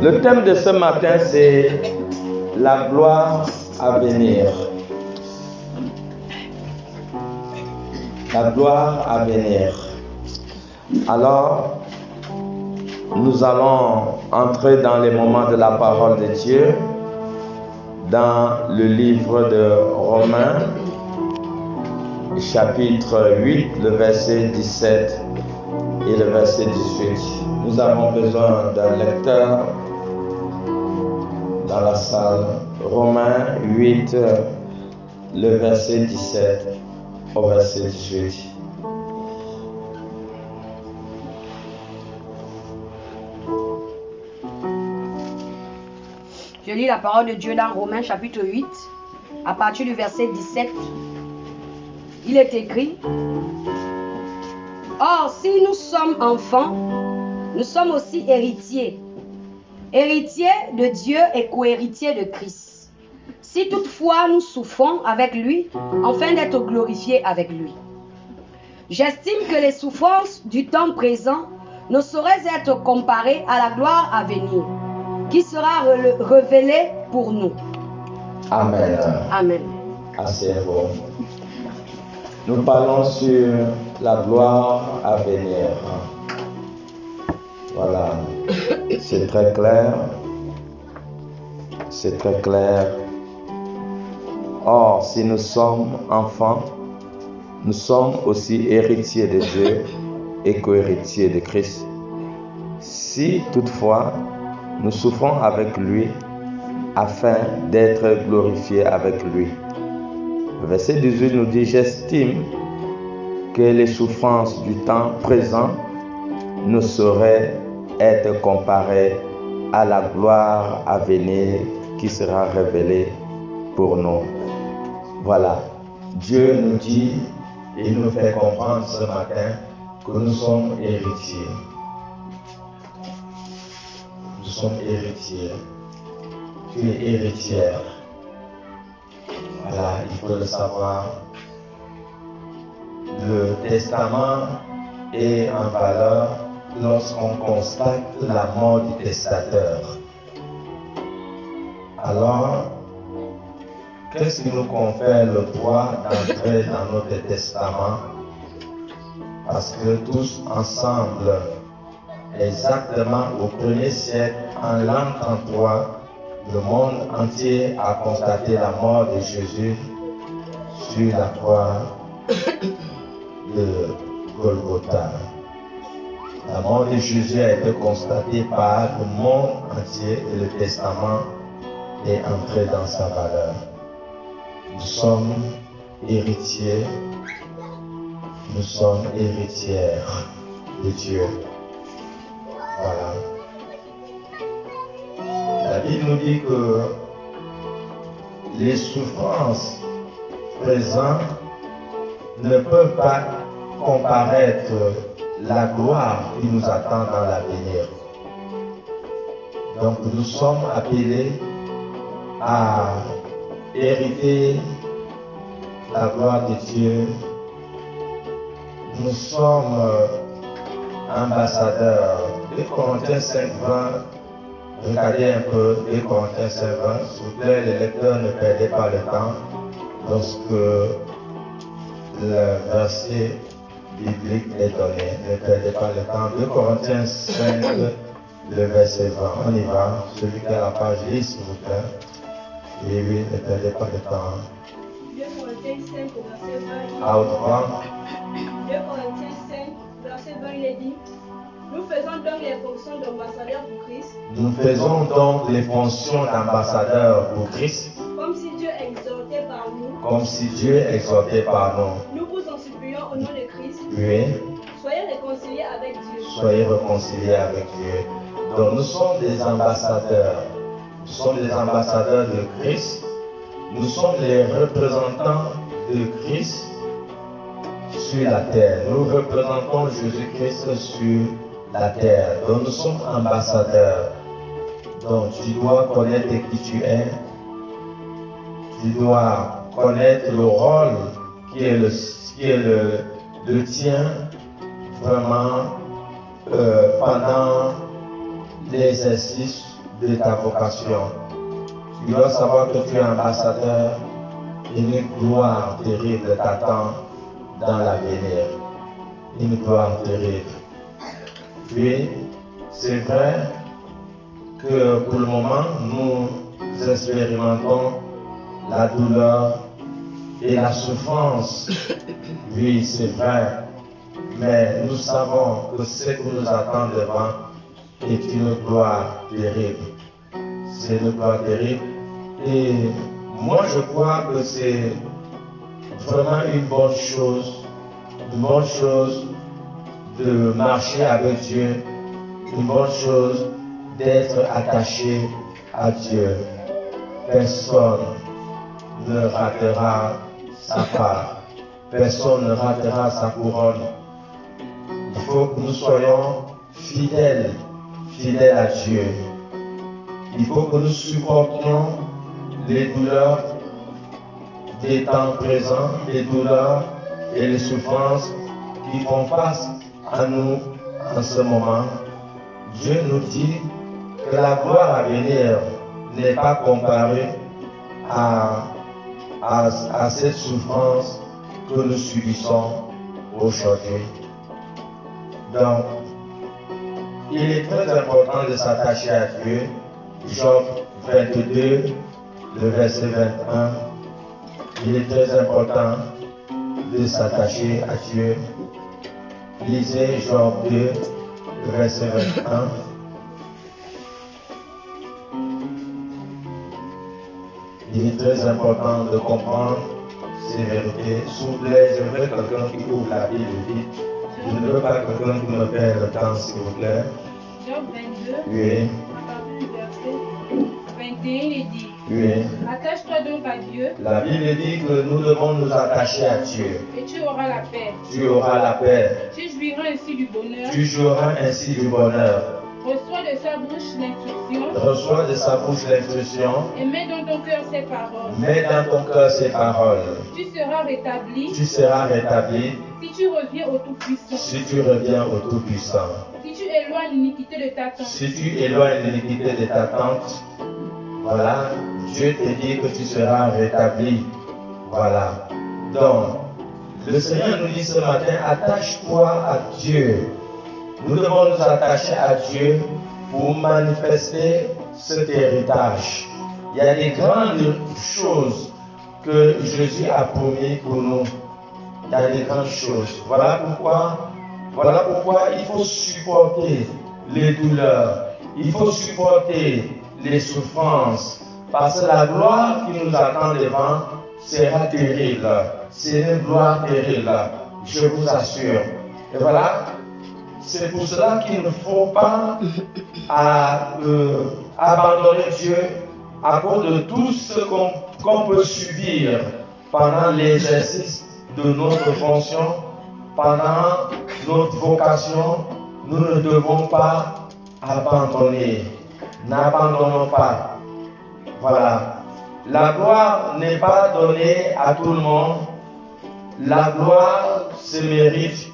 Le thème de ce matin, c'est la gloire à venir. La gloire à venir. Alors, nous allons entrer dans les moments de la parole de Dieu, dans le livre de Romains, chapitre 8, le verset 17 et le verset 18. Nous avons besoin d'un lecteur dans la salle. Romains 8, le verset 17 au verset 18. Je lis la parole de Dieu dans Romains chapitre 8, à partir du verset 17. Il est écrit: Or, si nous sommes enfants, nous sommes aussi héritiers. Héritiers de Dieu et co-héritiers de Christ. Si toutefois nous souffrons avec lui, afin d'être glorifiés avec lui. J'estime que les souffrances du temps présent ne sauraient être comparées à la gloire à venir, qui sera révélée pour nous. Amen. Amen. Assez bon. Nous parlons sur la gloire à venir. Voilà. C'est très clair. C'est très clair. Or, si nous sommes enfants, nous sommes aussi héritiers de Dieu et co-héritiers de Christ. Si toutefois nous souffrons avec lui afin d'être glorifiés avec lui. Le verset 18 nous dit: j'estime que les souffrances du temps présent ne sauraient être comparées à la gloire à venir qui sera révélée pour nous. Voilà, Dieu nous dit et nous fait comprendre ce matin que nous sommes héritiers. Nous sommes héritiers. Tu es héritière. Voilà, il faut le savoir. Le testament est en valeur lorsqu'on constate la mort du testateur. Alors, qu'est-ce qui nous confère le droit d'entrer dans notre testament? Parce que tous ensemble, exactement au 1er siècle, en l'an 33, le monde entier a constaté la mort de Jésus sur la croix de Golgotha. La mort de Jésus a été constatée par le monde entier et le testament est entré dans sa valeur. Nous sommes héritiers, nous sommes héritières de Dieu. Voilà. La Bible nous dit que les souffrances présentes ne peuvent pas comparaître la gloire qui nous attend dans l'avenir. Donc nous sommes appelés à hériter la gloire de Dieu. Nous sommes ambassadeurs. 2 Corinthiens 5, 20. Regardez un peu 2 Corinthiens 5, 20. S'il vous plaît, les lecteurs ne perdez pas le temps lorsque le verset biblique est donné. Ne perdez pas le temps. 2 Corinthiens 5, le verset 20. On y va. Celui qui a la page, lit s'il vous plaît. Et oui, ne perdez pas le temps. 2 Corinthiens 5, verset 20. À haute voix. 2 Corinthiens 5, verset 20, il est dit: nous faisons donc les fonctions d'ambassadeurs pour Christ. Nous faisons donc les fonctions d'ambassadeurs pour Christ. Comme si Dieu exhortait par nous. Comme si Dieu exhortait par nous. Nous vous en supplions au nom de Christ. Oui. Soyez réconciliés avec Dieu. Soyez réconciliés avec Dieu. Donc nous sommes des ambassadeurs. Nous sommes des ambassadeurs de Christ. Nous sommes les représentants de Christ sur la terre. Nous représentons Jésus-Christ sur la terre. Donc nous sommes ambassadeurs. Donc tu dois connaître qui tu es. Tu dois connaître le rôle qui est le tien vraiment pendant l'exercice de ta vocation. Tu dois savoir que tu es ambassadeur et une gloire terrible t'attend dans l'avenir. Une gloire terrible. Puis, c'est vrai que pour le moment, nous expérimentons la douleur et la souffrance. Oui, c'est vrai. Mais nous savons que ce qui nous attend devant est une gloire terrible. C'est une gloire terrible. Et moi, je crois que c'est vraiment une bonne chose de marcher avec Dieu, une bonne chose d'être attaché à Dieu. Personne ne ratera sa part, personne ne ratera sa couronne. Il faut que nous soyons fidèles à Dieu. Il faut que nous supportions les douleurs des temps présents, les douleurs et les souffrances qui font face à nous en ce moment. Dieu nous dit que la gloire à venir n'est pas comparée à cette souffrance que nous subissons aujourd'hui. Donc, il est très important de s'attacher à Dieu. Job 22, le verset 21. Il est très important de s'attacher à Dieu. Lisez Job 2, le verset 21. Il est très important de comprendre ces vérités. S'il vous plaît, je veux quelqu'un qui ouvre la Bible vite. Je ne veux pas quelqu'un qui me perd le temps, s'il vous plaît. Job 22, Oui. à partir du verset 21, il dit: Oui. attache-toi donc à Dieu, La Bible dit que nous devons nous attacher à Dieu. et tu auras la paix. Tu auras la paix. Tu jouiras ainsi du bonheur. Tu jouiras ainsi du bonheur. Reçois de sa bouche l'instruction, Reçois de sa bouche l'instruction. et mets dans ton cœur ses paroles. Mets dans ton cœur ses paroles. Tu seras rétabli Tu seras rétabli si tu reviens au Tout-Puissant. si tu reviens au Tout-Puissant. Si tu éloignes l'iniquité de ta tente. Si tu éloignes l'iniquité de ta tente, voilà, Dieu te dit que tu seras rétabli. Voilà. Donc, le Seigneur nous dit ce matin, attache-toi à Dieu. Nous devons nous attacher à Dieu pour manifester cet héritage. Il y a des grandes choses que Jésus a promis pour nous. Il y a des grandes choses. Voilà pourquoi il faut supporter les douleurs. Il faut supporter les souffrances. Parce que la gloire qui nous attend devant sera terrible. C'est une gloire terrible, je vous assure. Et voilà, c'est pour cela qu'il ne faut pas abandonner Dieu à cause de tout ce qu'on peut subir pendant l'exercice de notre fonction, pendant notre vocation. Nous ne devons pas abandonner. N'abandonnons pas. Voilà. La gloire n'est pas donnée à tout le monde. La gloire se mérite.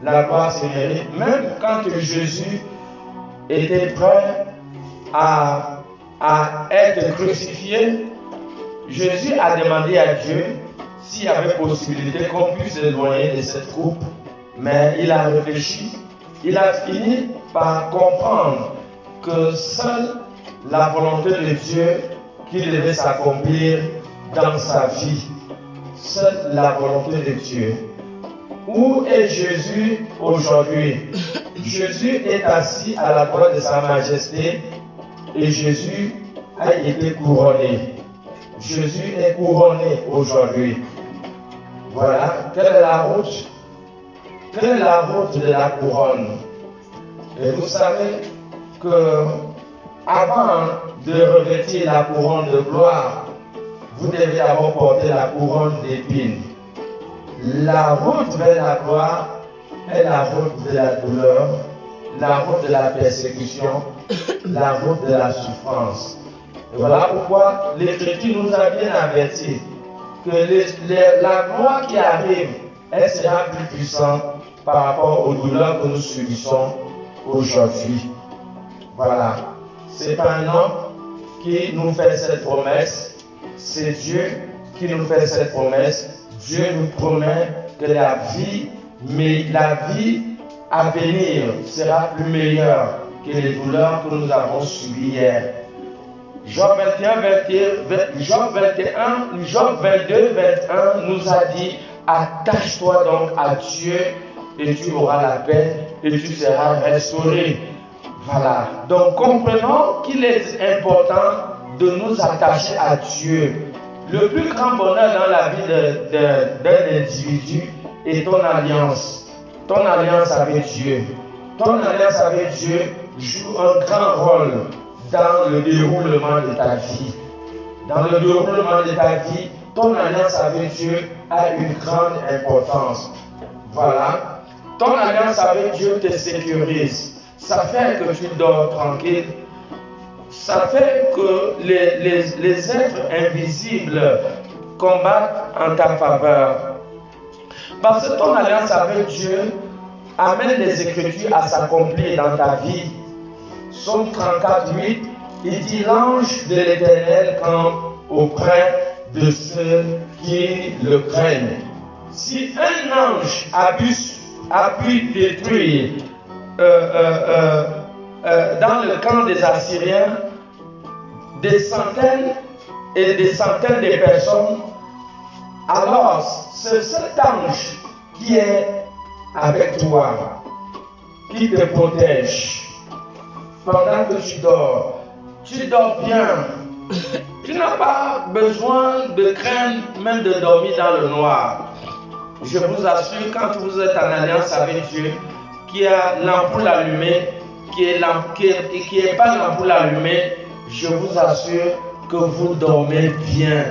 La gloire se mérite. Même quand Jésus était prêt à être crucifié, Jésus a demandé à Dieu s'il y avait possibilité qu'on puisse l'éloigner de cette coupe. Mais il a réfléchi. Il a fini par comprendre que seule la volonté de Dieu qui devait s'accomplir dans sa vie. Seule la volonté de Dieu. Où est Jésus aujourd'hui? Jésus est assis à la droite de sa majesté et Jésus a été couronné. Jésus est couronné aujourd'hui. Voilà. Quelle est la route? Quelle est la route de la couronne? Et vous savez que avant de revêtir la couronne de gloire, vous devez d'abord porter la couronne d'épines. La route vers la gloire est la route de la douleur, la route de la persécution, la route de la souffrance. Et voilà pourquoi l'Écriture nous a bien avertis que la gloire qui arrive, elle sera plus puissante par rapport aux douleurs que nous subissons aujourd'hui. Voilà. Ce n'est pas un homme qui nous fait cette promesse, c'est Dieu qui nous fait cette promesse. Dieu nous promet que la vie à venir sera plus meilleure que les douleurs que nous avons subies hier. Job 22, 21 nous a dit: attache-toi donc à Dieu et tu auras la paix et tu seras restauré. Voilà. Donc comprenons qu'il est important de nous attacher à Dieu. Le plus grand bonheur dans la vie d'un individu est ton alliance. Ton alliance avec Dieu. Ton alliance avec Dieu joue un grand rôle dans le déroulement de ta vie. Dans le déroulement de ta vie, ton alliance avec Dieu a une grande importance. Voilà. Ton alliance avec Dieu te sécurise. Ça fait que tu dors tranquille. Ça fait que les êtres invisibles combattent en ta faveur. Parce que ton alliance avec Dieu amène les Écritures à s'accomplir dans ta vie. Psaume 34, 8, il dit: l'ange de l'Éternel campe auprès de ceux qui le craignent. Si un ange a pu détruire dans le camp des Assyriens des centaines et des centaines de personnes, alors c'est cet ange qui est avec toi, qui te protège pendant que tu dors. Tu dors bien. Tu n'as pas besoin de craindre même de dormir dans le noir. Je vous assure, quand vous êtes en alliance avec Dieu, qui a l'ampoule allumée, qui est pas l'ampoule allumée, je vous assure que vous dormez bien.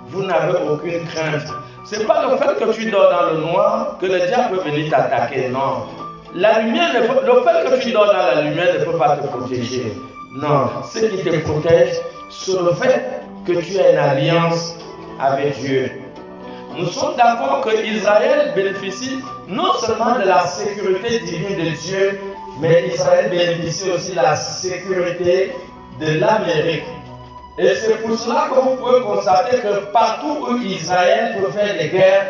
Vous n'avez aucune crainte. Ce n'est pas le fait que tu dors dans le noir que le diable peut venir t'attaquer, non. La lumière, le fait que tu dors dans la lumière ne peut pas te protéger. Non, ce qui te protège, c'est le fait que tu as une alliance avec Dieu. Nous sommes d'accord que Israël bénéficie non seulement de la sécurité divine de Dieu, mais Israël bénéficie aussi de la sécurité de l'Amérique. Et c'est pour cela que vous pouvez constater que partout où Israël peut faire des guerres,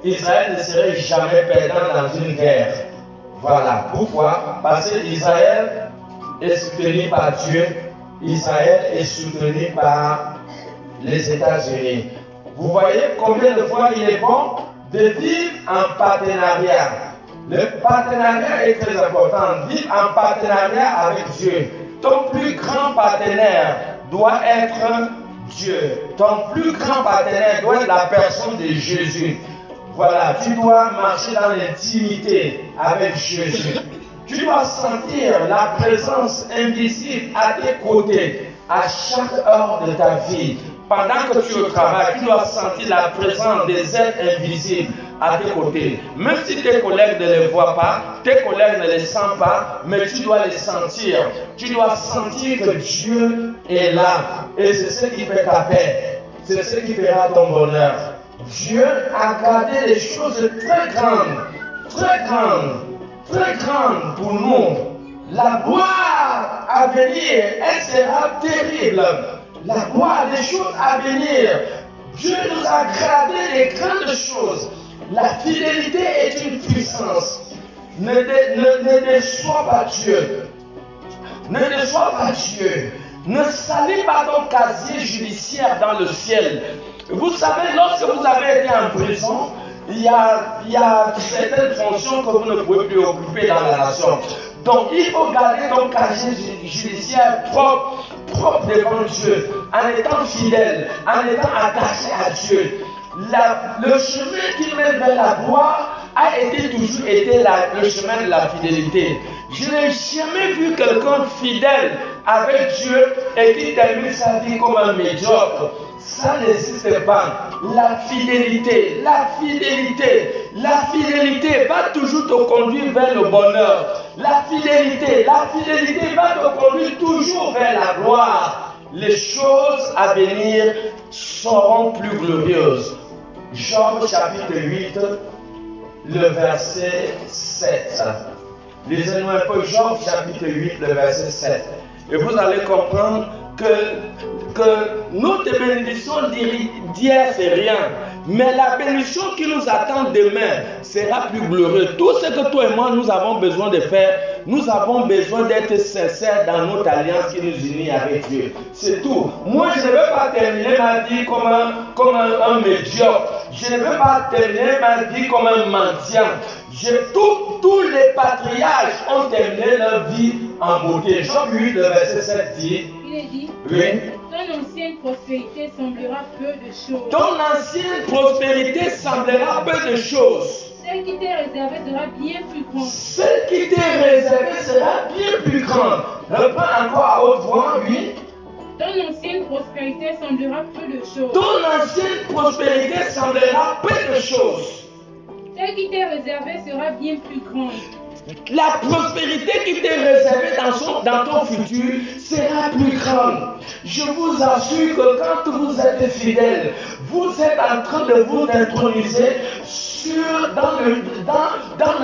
Israël ne serait jamais perdant dans une guerre. Voilà. Pourquoi? Parce que Israël est soutenu par Dieu. Israël est soutenu par les États-Unis. Vous voyez combien de fois il est bon de vivre en partenariat. Le partenariat est très important. Vivre en partenariat avec Dieu. Ton plus grand partenaire doit être Dieu. Ton plus grand partenaire doit être la personne de Jésus. Voilà, tu dois marcher dans l'intimité avec Jésus. Tu dois sentir la présence invisible à tes côtés à chaque heure de ta vie. Pendant que tu es au travail, tu dois sentir la présence des êtres invisibles. à tes côtés. Même si tes collègues ne les voient pas, tes collègues ne les sentent pas, mais tu dois les sentir. Tu dois sentir que Dieu est là. Et c'est ce qui fait ta paix. C'est ce qui fera ton bonheur. Dieu a gardé des choses très grandes, très grandes, très grandes pour nous. La gloire à venir, elle sera terrible. La gloire, des choses à venir. Dieu nous a gardé des grandes choses. La fidélité est une puissance. Ne déçois pas Dieu. Ne déçois pas Dieu. Ne salis pas ton casier judiciaire dans le ciel. Vous savez, lorsque vous avez été en prison, il y a certaines fonctions que vous ne pouvez plus occuper dans la nation. Donc il faut garder ton casier judiciaire propre devant Dieu, en étant fidèle, en étant attaché à Dieu. Le chemin qui mène vers la gloire a toujours été le chemin de la fidélité. Je n'ai jamais vu quelqu'un fidèle avec Dieu et qui termine sa vie comme un médiocre. Ça n'existe pas. La fidélité va toujours te conduire vers le bonheur. La fidélité va te conduire toujours vers la gloire. Les choses à venir seront plus glorieuses. Job chapitre 8, le verset 7. Lisez-nous un peu Job chapitre 8, le verset 7. Et vous allez comprendre que notre bénédiction d'hier, c'est rien. Mais la bénédiction qui nous attend demain sera plus glorieuse. Tout ce que toi et moi, nous avons besoin de faire, nous avons besoin d'être sincères dans notre alliance qui nous unit avec Dieu. C'est tout. Moi, je ne veux pas terminer ma vie comme un médiocre. Je ne veux pas terminer ma vie comme un mendiant. Tous les patriarches ont terminé leur vie en beauté. Job 8, le verset 7 dit. Il est dit. Oui. Ton ancienne prospérité semblera peu de choses. Ton ancienne prospérité semblera peu de choses. Celle qui t'est réservée sera bien plus grande. Celle qui t'est réservée sera bien plus grande. Reprends encore à haute voix, oui. Ton ancienne prospérité semblera peu de choses. Ton ancienne prospérité semblera peu de choses. Celle qui t'est réservée sera bien plus grande. La prospérité qui t'est réservée dans ton futur sera plus grande. Je vous assure que quand vous êtes fidèle, vous êtes en train de vous introniser dans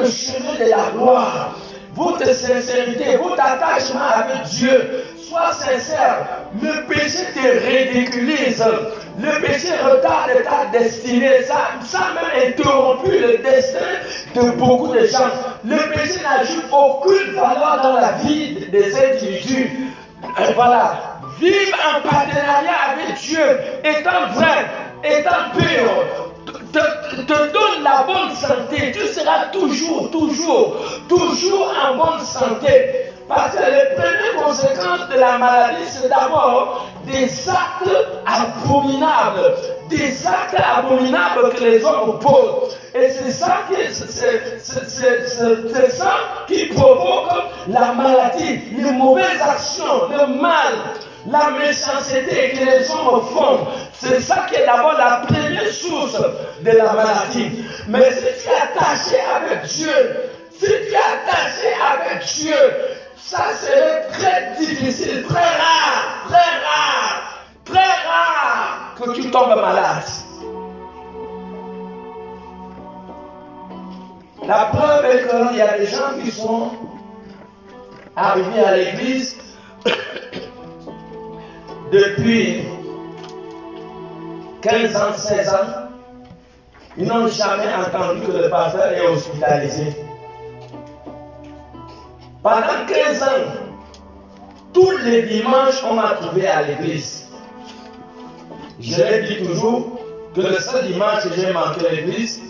le chemin de la gloire. Votre sincérité, votre attachement avec Dieu, sois sincère. Le péché te ridiculise. Le péché retarde ta destinée. Ça a même interrompu le destin de beaucoup de gens. Le péché n'ajoute aucune valeur dans la vie des individus. Voilà. Vivre en partenariat avec Dieu, étant vrai, étant pur, te donne la bonne santé. Tu seras toujours en bonne santé. Parce que les premières conséquences de la maladie, c'est d'abord des actes abominables. Des actes abominables que les hommes posent. Et c'est ça qui provoque la maladie, les mauvaises actions, le mal, la méchanceté que les hommes font. C'est ça qui est d'abord la première source de la maladie. Mais si tu es attaché avec Dieu, ça serait très difficile, très rare que tu tombes malade. La preuve est qu'il y a des gens qui sont arrivés à l'église depuis 15 ans, 16 ans. Ils n'ont jamais entendu que le pasteur est hospitalisé. Pendant 15 ans, tous les dimanches, on m'a trouvé à l'église. Je l'ai dit toujours que le seul dimanche que j'ai manqué à l'église,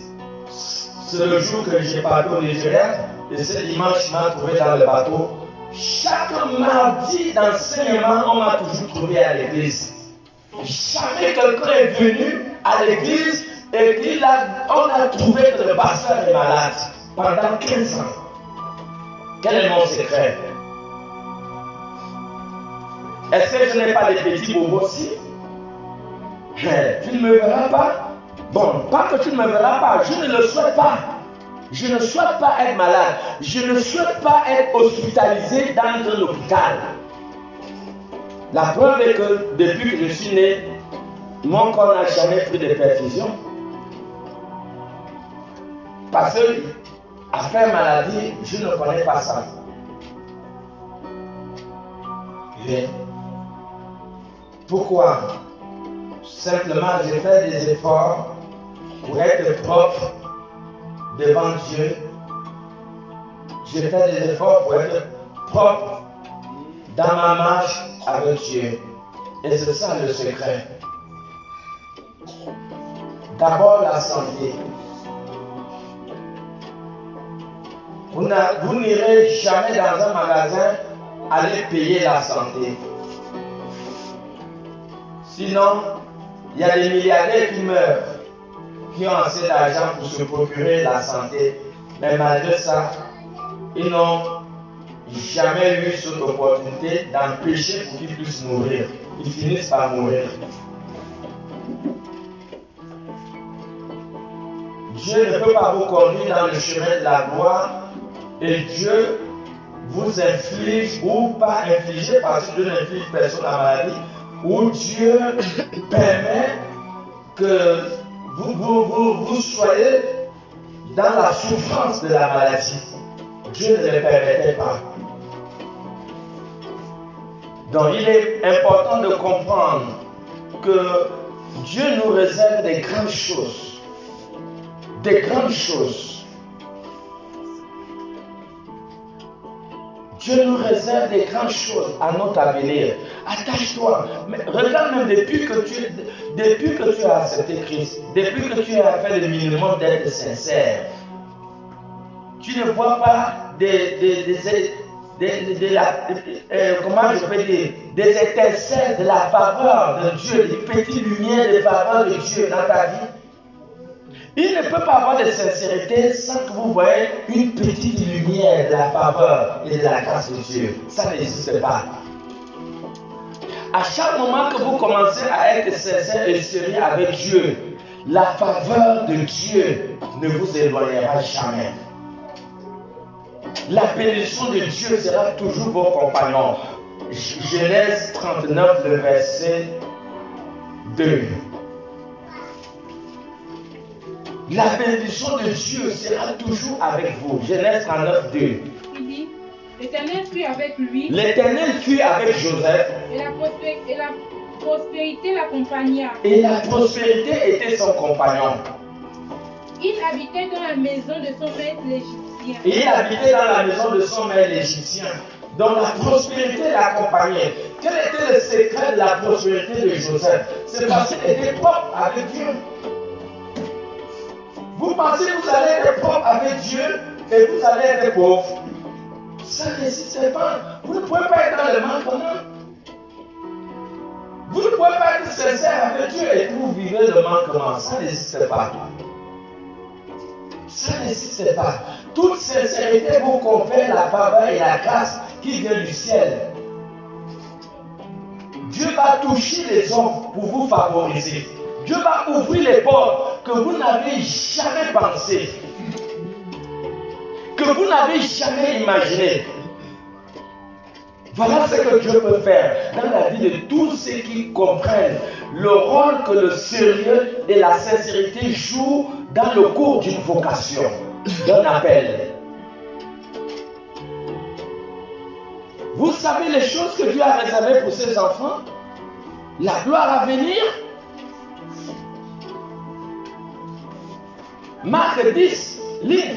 c'est le jour que j'ai parti au Nigeria. Et ce dimanche, il m'a trouvé dans le bateau. Chaque mardi d'enseignement, on m'a toujours trouvé à l'église. Jamais quelqu'un est venu à l'église et on a trouvé que le pasteur est malade pendant 15 ans. Quel est mon secret? Est-ce que je n'ai pas des petits bobos aussi? Tu ne me verras pas. Bon, pas que tu ne me verras pas, je ne le souhaite pas. Je ne souhaite pas être malade. Je ne souhaite pas être hospitalisé dans un hôpital. La preuve est que depuis que je suis né, mon corps n'a jamais pris de perfusion. Parce que après maladie, je ne connais pas ça. Et pourquoi? Simplement, je fais des efforts pour être propre devant Dieu. Je fais des efforts pour être propre dans ma marche avec Dieu. Et c'est ça le secret. D'abord la santé. Vous n'irez jamais dans un magasin aller payer la santé. Sinon, il y a des milliardaires qui meurent, qui ont assez d'argent pour se procurer la santé. Mais malgré ça, ils n'ont jamais eu cette opportunité d'empêcher pour qu'ils puissent mourir. Ils finissent par mourir. Dieu ne peut pas vous conduire dans le chemin de la gloire et Dieu vous inflige ou pas infliger, parce que Dieu n'inflige personne la maladie, ou Dieu permet que vous soyez dans la souffrance de la maladie. Dieu ne le permettait pas. Donc il est important de comprendre que Dieu nous réserve des grandes choses. Des grandes choses. Dieu nous réserve des grandes choses à notre avenir. Attache-toi. Regarde même depuis que tu as accepté Christ, depuis que tu as fait le minimum d'être sincère, tu ne vois pas des étincelles de la faveur de Dieu, des petites lumières de faveur de Dieu dans ta vie. Il ne peut pas avoir de sincérité sans que vous voyez une petite lumière de la faveur et de la grâce de Dieu. Ça n'existe pas. À chaque moment que vous commencez à être sincère et sérieux avec Dieu, la faveur de Dieu ne vous éloignera jamais. La bénédiction de Dieu sera toujours vos compagnons. Genèse 39, le verset 2. La bénédiction de Dieu sera toujours avec vous. Genèse 39, 2. Il dit, l'Éternel fut avec lui. L'Éternel fut avec Joseph. Et la prospérité l'accompagna. Et la prospérité était son compagnon. Il habitait dans la maison de son maître l'Égyptien. Et il habitait dans la maison de son maître l'Égyptien. Donc la prospérité l'accompagnait. Quel était le secret de la prospérité de Joseph? C'est parce qu'il était propre avec Dieu. Vous pensez que vous allez être propre avec Dieu et vous allez être pauvre? Ça n'existe pas. Vous ne pouvez pas être dans le manquement. Vous ne pouvez pas être sincère avec Dieu et vous vivez le manquement. Ça n'existe pas. Ça n'existe pas. Toute sincérité vous confère la faveur et la grâce qui vient du ciel. Dieu va toucher les hommes pour vous favoriser. Dieu va ouvrir les portes que vous n'avez jamais pensées, que vous n'avez jamais imaginées. Voilà ce que Dieu peut faire dans la vie de tous ceux qui comprennent le rôle que le sérieux et la sincérité jouent dans le cours d'une vocation, d'un appel. Vous savez les choses que Dieu a réservées pour ses enfants? La gloire à venir? Marc 10, ligne.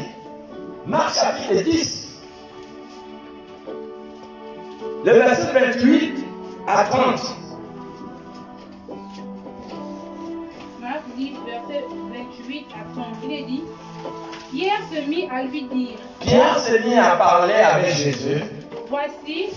Marc chapitre 10. Le verset 28 à 30. Marc 10, verset 28 à 30. Il est dit, Pierre se mit à lui dire. Pierre se mit à parler avec Jésus. Voici,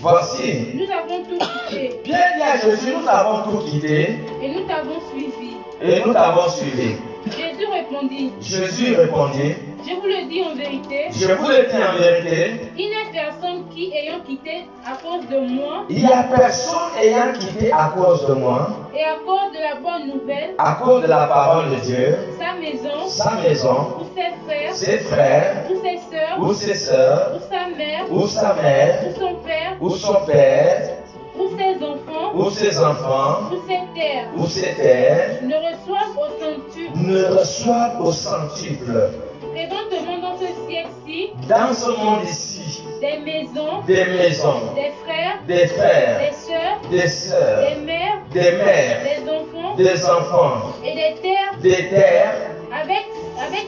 nous avons tout quitté. Pierre dit à Jésus, nous avons tout quitté. Et nous t'avons suivi. Et nous t'avons suivi. Jésus répondit. Jésus répondit. Je vous le dis en vérité. Je vous le dis en vérité. Il n'est personne qui ici ayant quitté à cause de moi. Il n'y a personne ayant quitté à cause de moi. Et à cause de la bonne nouvelle. À cause de la parole de Dieu. Sa maison. Sa maison. Ou ses frères. Ses frères. Ou ses sœurs. Ou ses sœurs. Ou sa mère. Ou sa mère. Ou son père. Ou son père. Ou ses enfants. Ou ses enfants. Ou ses terres. Ou ses terres. Ne reçoivent au centuple. Ne reçoivent au centuple. Présentement dans ce siècle-ci. Dans ce monde ici. Des maisons. Des maisons. Des frères. Des frères. Des sœurs. Des sœurs. Des mères. Des mères. Des enfants. Des enfants. Et des terres. Des terres. Avec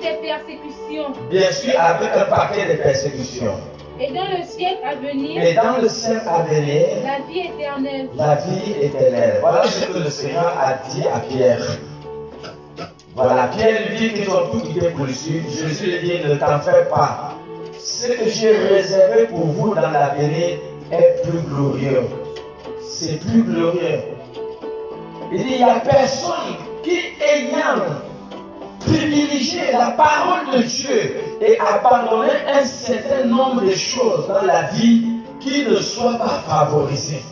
des persécutions. Bien sûr, avec un paquet de persécutions. Et dans le siècle à venir. Et dans le siècle à venir. La vie éternelle. La vie éternelle. Voilà ce que le Seigneur a dit à Pierre. Voilà, Pierre lui dit qu'ils ont tout quitté pour le suivre. Jésus lui dit, ne t'en fais pas. Ce que j'ai réservé pour vous dans l'avenir est plus glorieux. C'est plus glorieux. Il dit, il n'y a personne qui, ayant privilégié la parole de Dieu et abandonné un certain nombre de choses dans la vie, qui ne soit pas favorisé.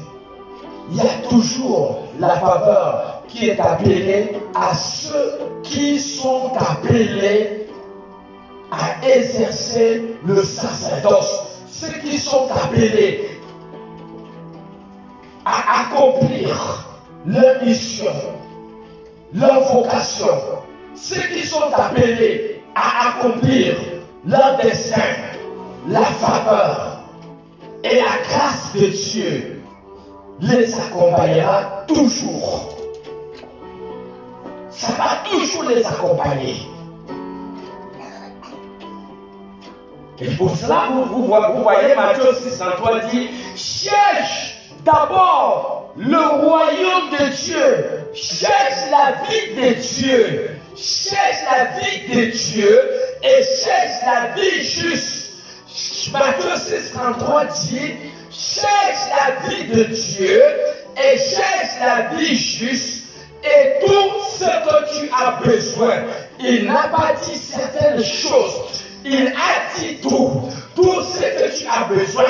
Il y a toujours la faveur qui est appelée à ceux qui sont appelés à exercer le sacerdoce, ceux qui sont appelés à accomplir leur mission, leur vocation, ceux qui sont appelés à accomplir leur destin, la faveur et la grâce de Dieu les accompagnera toujours. Ça va toujours les accompagner. Et pour cela, vous voyez Matthieu 6:33 dit, cherche d'abord le royaume de Dieu. Cherche la vie de Dieu. Cherche la vie de Dieu et cherche la vie juste. Matthieu 6:33 dit, cherche la vie de Dieu et cherche la vie juste et tout ce que tu as besoin. Il n'a pas dit certaines choses. Il a dit tout. Tout ce que tu as besoin,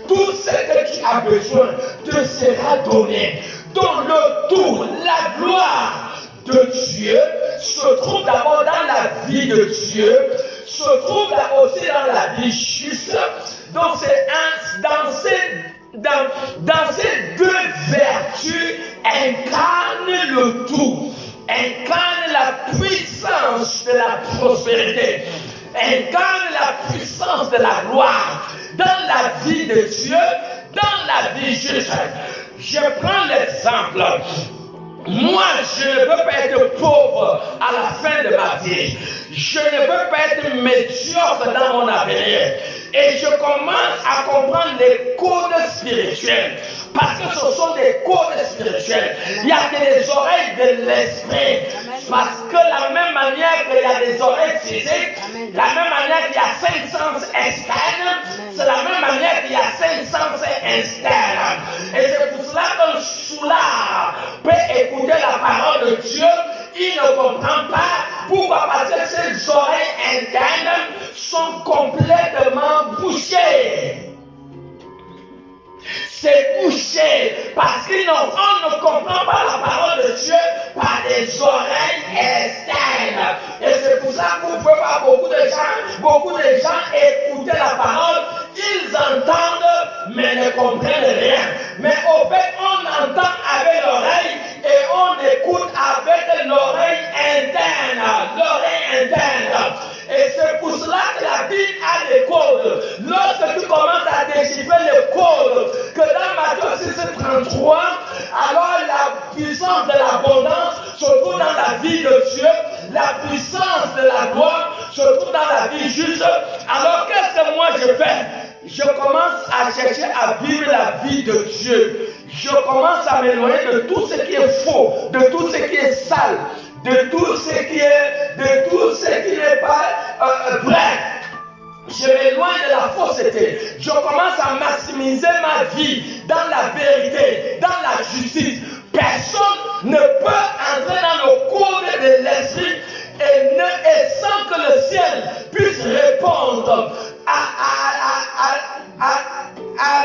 tout ce que tu as besoin te sera donné. Dans le tout, la gloire de Dieu se trouve d'abord dans la vie de Dieu, se trouve aussi dans la vie juste. Donc c'est dans ces deux vertus incarne le tout, incarne la puissance de la prospérité, incarne la puissance de la gloire dans la vie de Dieu, dans la vie juste. Je prends l'exemple. Moi, je ne veux pas être pauvre à la fin de ma vie. Je ne veux pas être médiocre dans mon avenir. Et je commence à comprendre les codes spirituels. Parce que ce sont des codes spirituels. Il n'y a que les oreilles de l'esprit. Parce que la même manière qu'il y a des oreilles physiques, la même manière qu'il y a 5 sens externes, c'est la même manière qu'il y a 5 sens internes. Et c'est pour cela qu'un soulard peut écouter la parole de Dieu. Il ne comprend pas. Pourquoi? Parce que ces oreilles internes sont complètement bouchées. C'est bouché parce qu'on ne comprend pas la parole de Dieu par des oreilles externes. Et c'est pour ça qu'on ne peut pas beaucoup de gens écouter la parole, ils entendent mais ne comprennent rien. Mais au fait, on entend avec l'oreille et on écoute avec l'oreille interne. L'oreille interne. Et c'est pour cela que la Bible a des codes. Lorsque tu commences à déchiffrer les codes, que dans Matthieu 6:33, alors la puissance de l'abondance se trouve dans la vie de Dieu, la puissance de la gloire se trouve dans la vie juste. Alors qu'est-ce que moi je fais? Je commence à chercher à vivre la vie de Dieu. Je commence à m'éloigner de tout ce qui est faux, de tout ce qui est sale, de tout ce qui n'est pas vrai. Je m'éloigne de la fausseté. Je commence à maximiser ma vie dans la vérité, dans la justice. Personne ne peut entrer dans le code de l'esprit et sans que le ciel puisse répondre à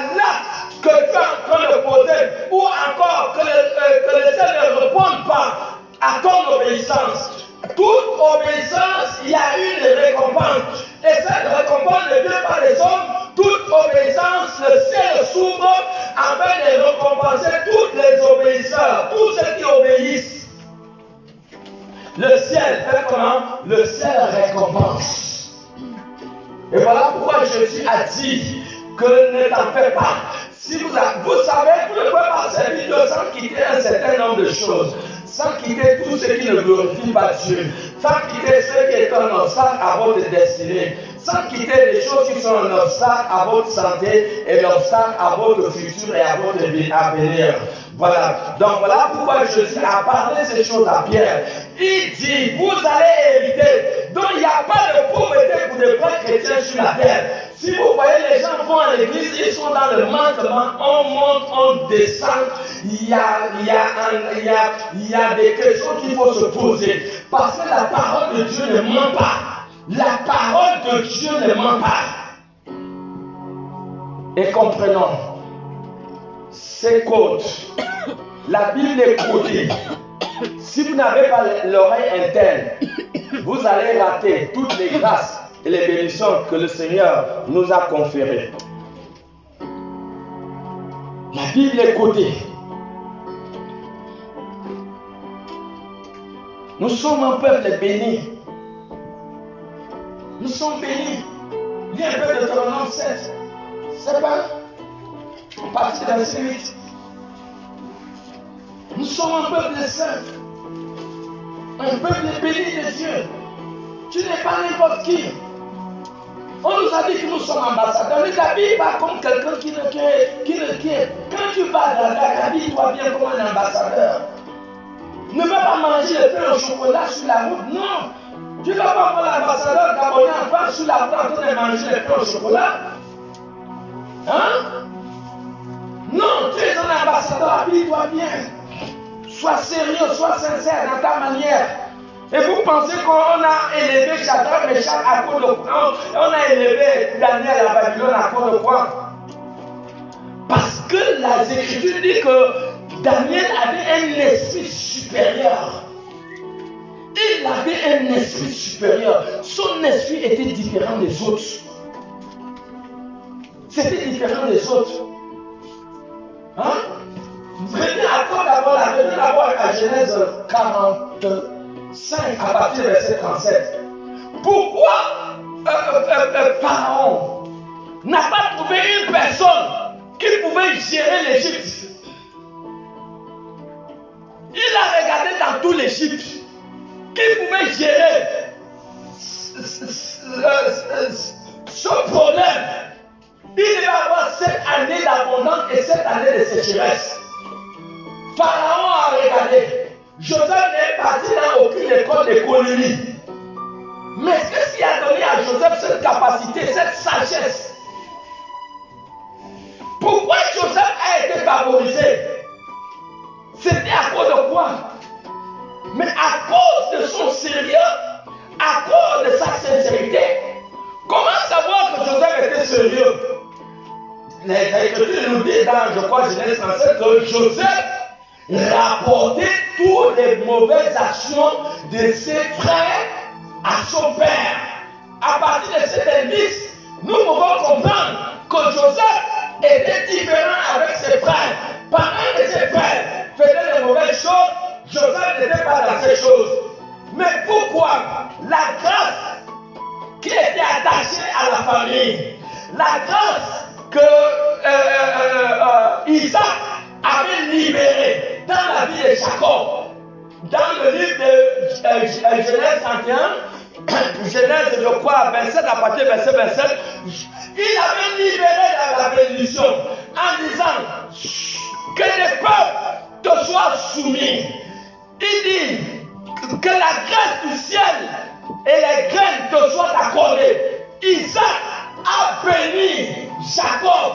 récompense à ton obéissance. Toute obéissance, il y a une récompense. Et cette récompense ne vient pas des hommes. Toute obéissance, le ciel s'ouvre afin de récompenser tous les obéisseurs, tous ceux qui obéissent. Le ciel fait comment? Le ciel récompense. Et voilà pourquoi Jésus a dit que ne t'en fais pas. Si vous savez, vous ne pouvez pas servir Dieu sans quitter un certain nombre de choses, sans quitter tout ce qui ne glorifie pas Dieu, sans quitter ce qui est un obstacle à votre destinée, sans quitter les choses qui sont un obstacle à votre santé et l'obstacle à votre futur et à votre avenir. Voilà. Donc voilà pourquoi Jésus a parlé ces choses à Pierre. Il dit, vous allez hériter. Donc il n'y a pas de pauvreté pour des vrais chrétiens sur la terre. Si vous voyez les gens vont à l'église, ils sont dans le manquement, on monte, on descend. Il y a des questions qu'il faut se poser. Parce que la parole de Dieu ne ment pas. La parole de Dieu ne ment pas. Et comprenons ces codes. La Bible est codée. Si vous n'avez pas l'oreille interne, vous allez rater toutes les grâces et les bénédictions que le Seigneur nous a conférées. La Bible est codée. Nous sommes un peuple béni. Nous sommes bénis. Il y a un peu de Deutéronome 7. C'est pas à partir de verset 8. Nous sommes un peuple saint. Un peuple béni de Dieu. Tu n'es pas n'importe qui. On nous a dit que nous sommes ambassadeurs. Ne t'habille pas comme quelqu'un qui ne. Quand tu vas dans la habille-toi bien comme un ambassadeur. Ne va pas manger le pain au chocolat sur la route. Non. Tu ne vas pas voir l'ambassadeur gabonais en face sur la route en train de manger le pain au chocolat. Hein? Non, tu es un ambassadeur, habille-toi bien. Sois sérieux, sois sincère dans ta manière. Et vous pensez qu'on a élevé Shadrach, Meshach à cause de quoi? On a élevé Daniel à Babylone à cause de quoi? Parce que la Écriture dit que Daniel avait un esprit supérieur. Il avait un esprit supérieur. Son esprit était différent des autres. C'était différent des autres. Hein? Venez d'abord à Genèse 45 à partir du verset 37. Pourquoi Pharaon n'a pas trouvé une personne qui pouvait gérer l'Égypte? Il a regardé dans tout l'Égypte qui pouvait gérer ce problème. Il devait avoir 7 années d'abondance et 7 années de sécheresse. Pharaon a regardé. Joseph n'est parti dans aucune école d'économie. Mais qu'est-ce qui a donné à Joseph cette capacité, cette sagesse? Pourquoi Joseph a été favorisé? C'était à cause de quoi? Mais à cause de son sérieux, à cause de sa sincérité. Comment savoir que Joseph était sérieux? Les Écritures nous disent dans, je crois, Genèse 37, que Joseph rapportait toutes les mauvaises actions de ses frères à son père. À partir de cet indice, nous pouvons comprendre que Joseph était différent avec ses frères. Pendant que ses frères faisaient de mauvaises choses, Joseph n'était pas dans ces choses. Mais pourquoi? La grâce qui était attachée à la famille, la grâce que Isaac avait libérée dans la vie de Jacob. Dans le livre de Genèse 31, Genèse, je crois, 27, à partir du verset 27, il avait libéré la bénédiction en disant que les peuples te soient soumis. Il dit que la grâce du ciel et les graines te soient accordées. Isaac a béni Jacob.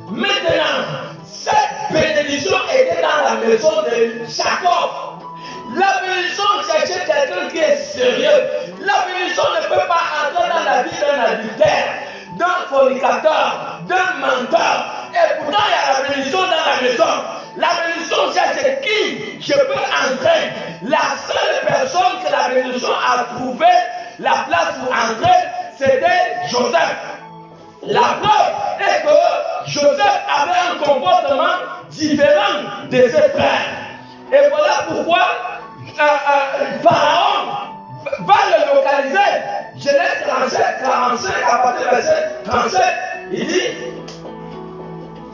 Maintenant, cette bénédiction était dans la maison de Jacob. La bénédiction cherchait quelqu'un qui est sérieux. La bénédiction ne peut pas entrer dans la vie d'un adultère, d'un fornicateur, d'un menteur. Et pourtant, il y a la bénédiction dans la maison. La bénédiction bénédiction c'est qui je peux entrer. La seule personne que la bénédiction a trouvé la place pour entrer, c'était Joseph. La preuve est que Joseph avait un comportement différent de ses frères. Et voilà pourquoi Pharaon va le localiser. Genèse 37, 45, à partir du verset 37, il dit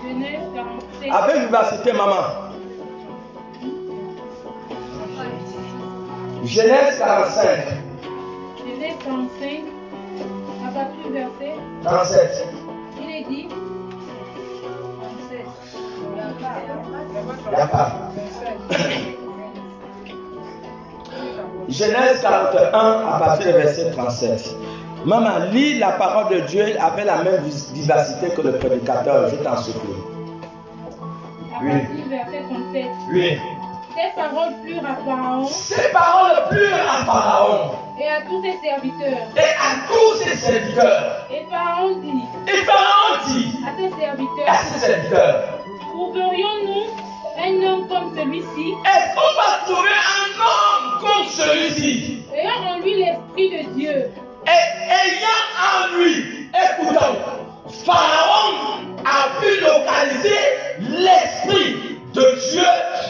Genèse 47. avec vivacité, maman. Genèse 45. Genèse 45, à partir du verset 37. il est dit Il n'y a pas. Genèse 41 à partir du verset 37. Maman, lis la parole de Dieu avec la même vivacité que le prédicateur. Je t'en supplie. à Oui. partir du verset 37. Oui. Ces paroles plurent à Pharaon Ces paroles plurent à Pharaon et à tous ses serviteurs. et à tous ses serviteurs. Et Pharaon dit Et Pharaon dit à ses serviteurs, à ses serviteurs, trouverions-nous un homme comme celui-ci, est-ce qu'on va trouver un homme comme celui-ci, ayant en lui l'Esprit de Dieu, et ayant en lui, écoutons, Pharaon a pu localiser l'Esprit de Dieu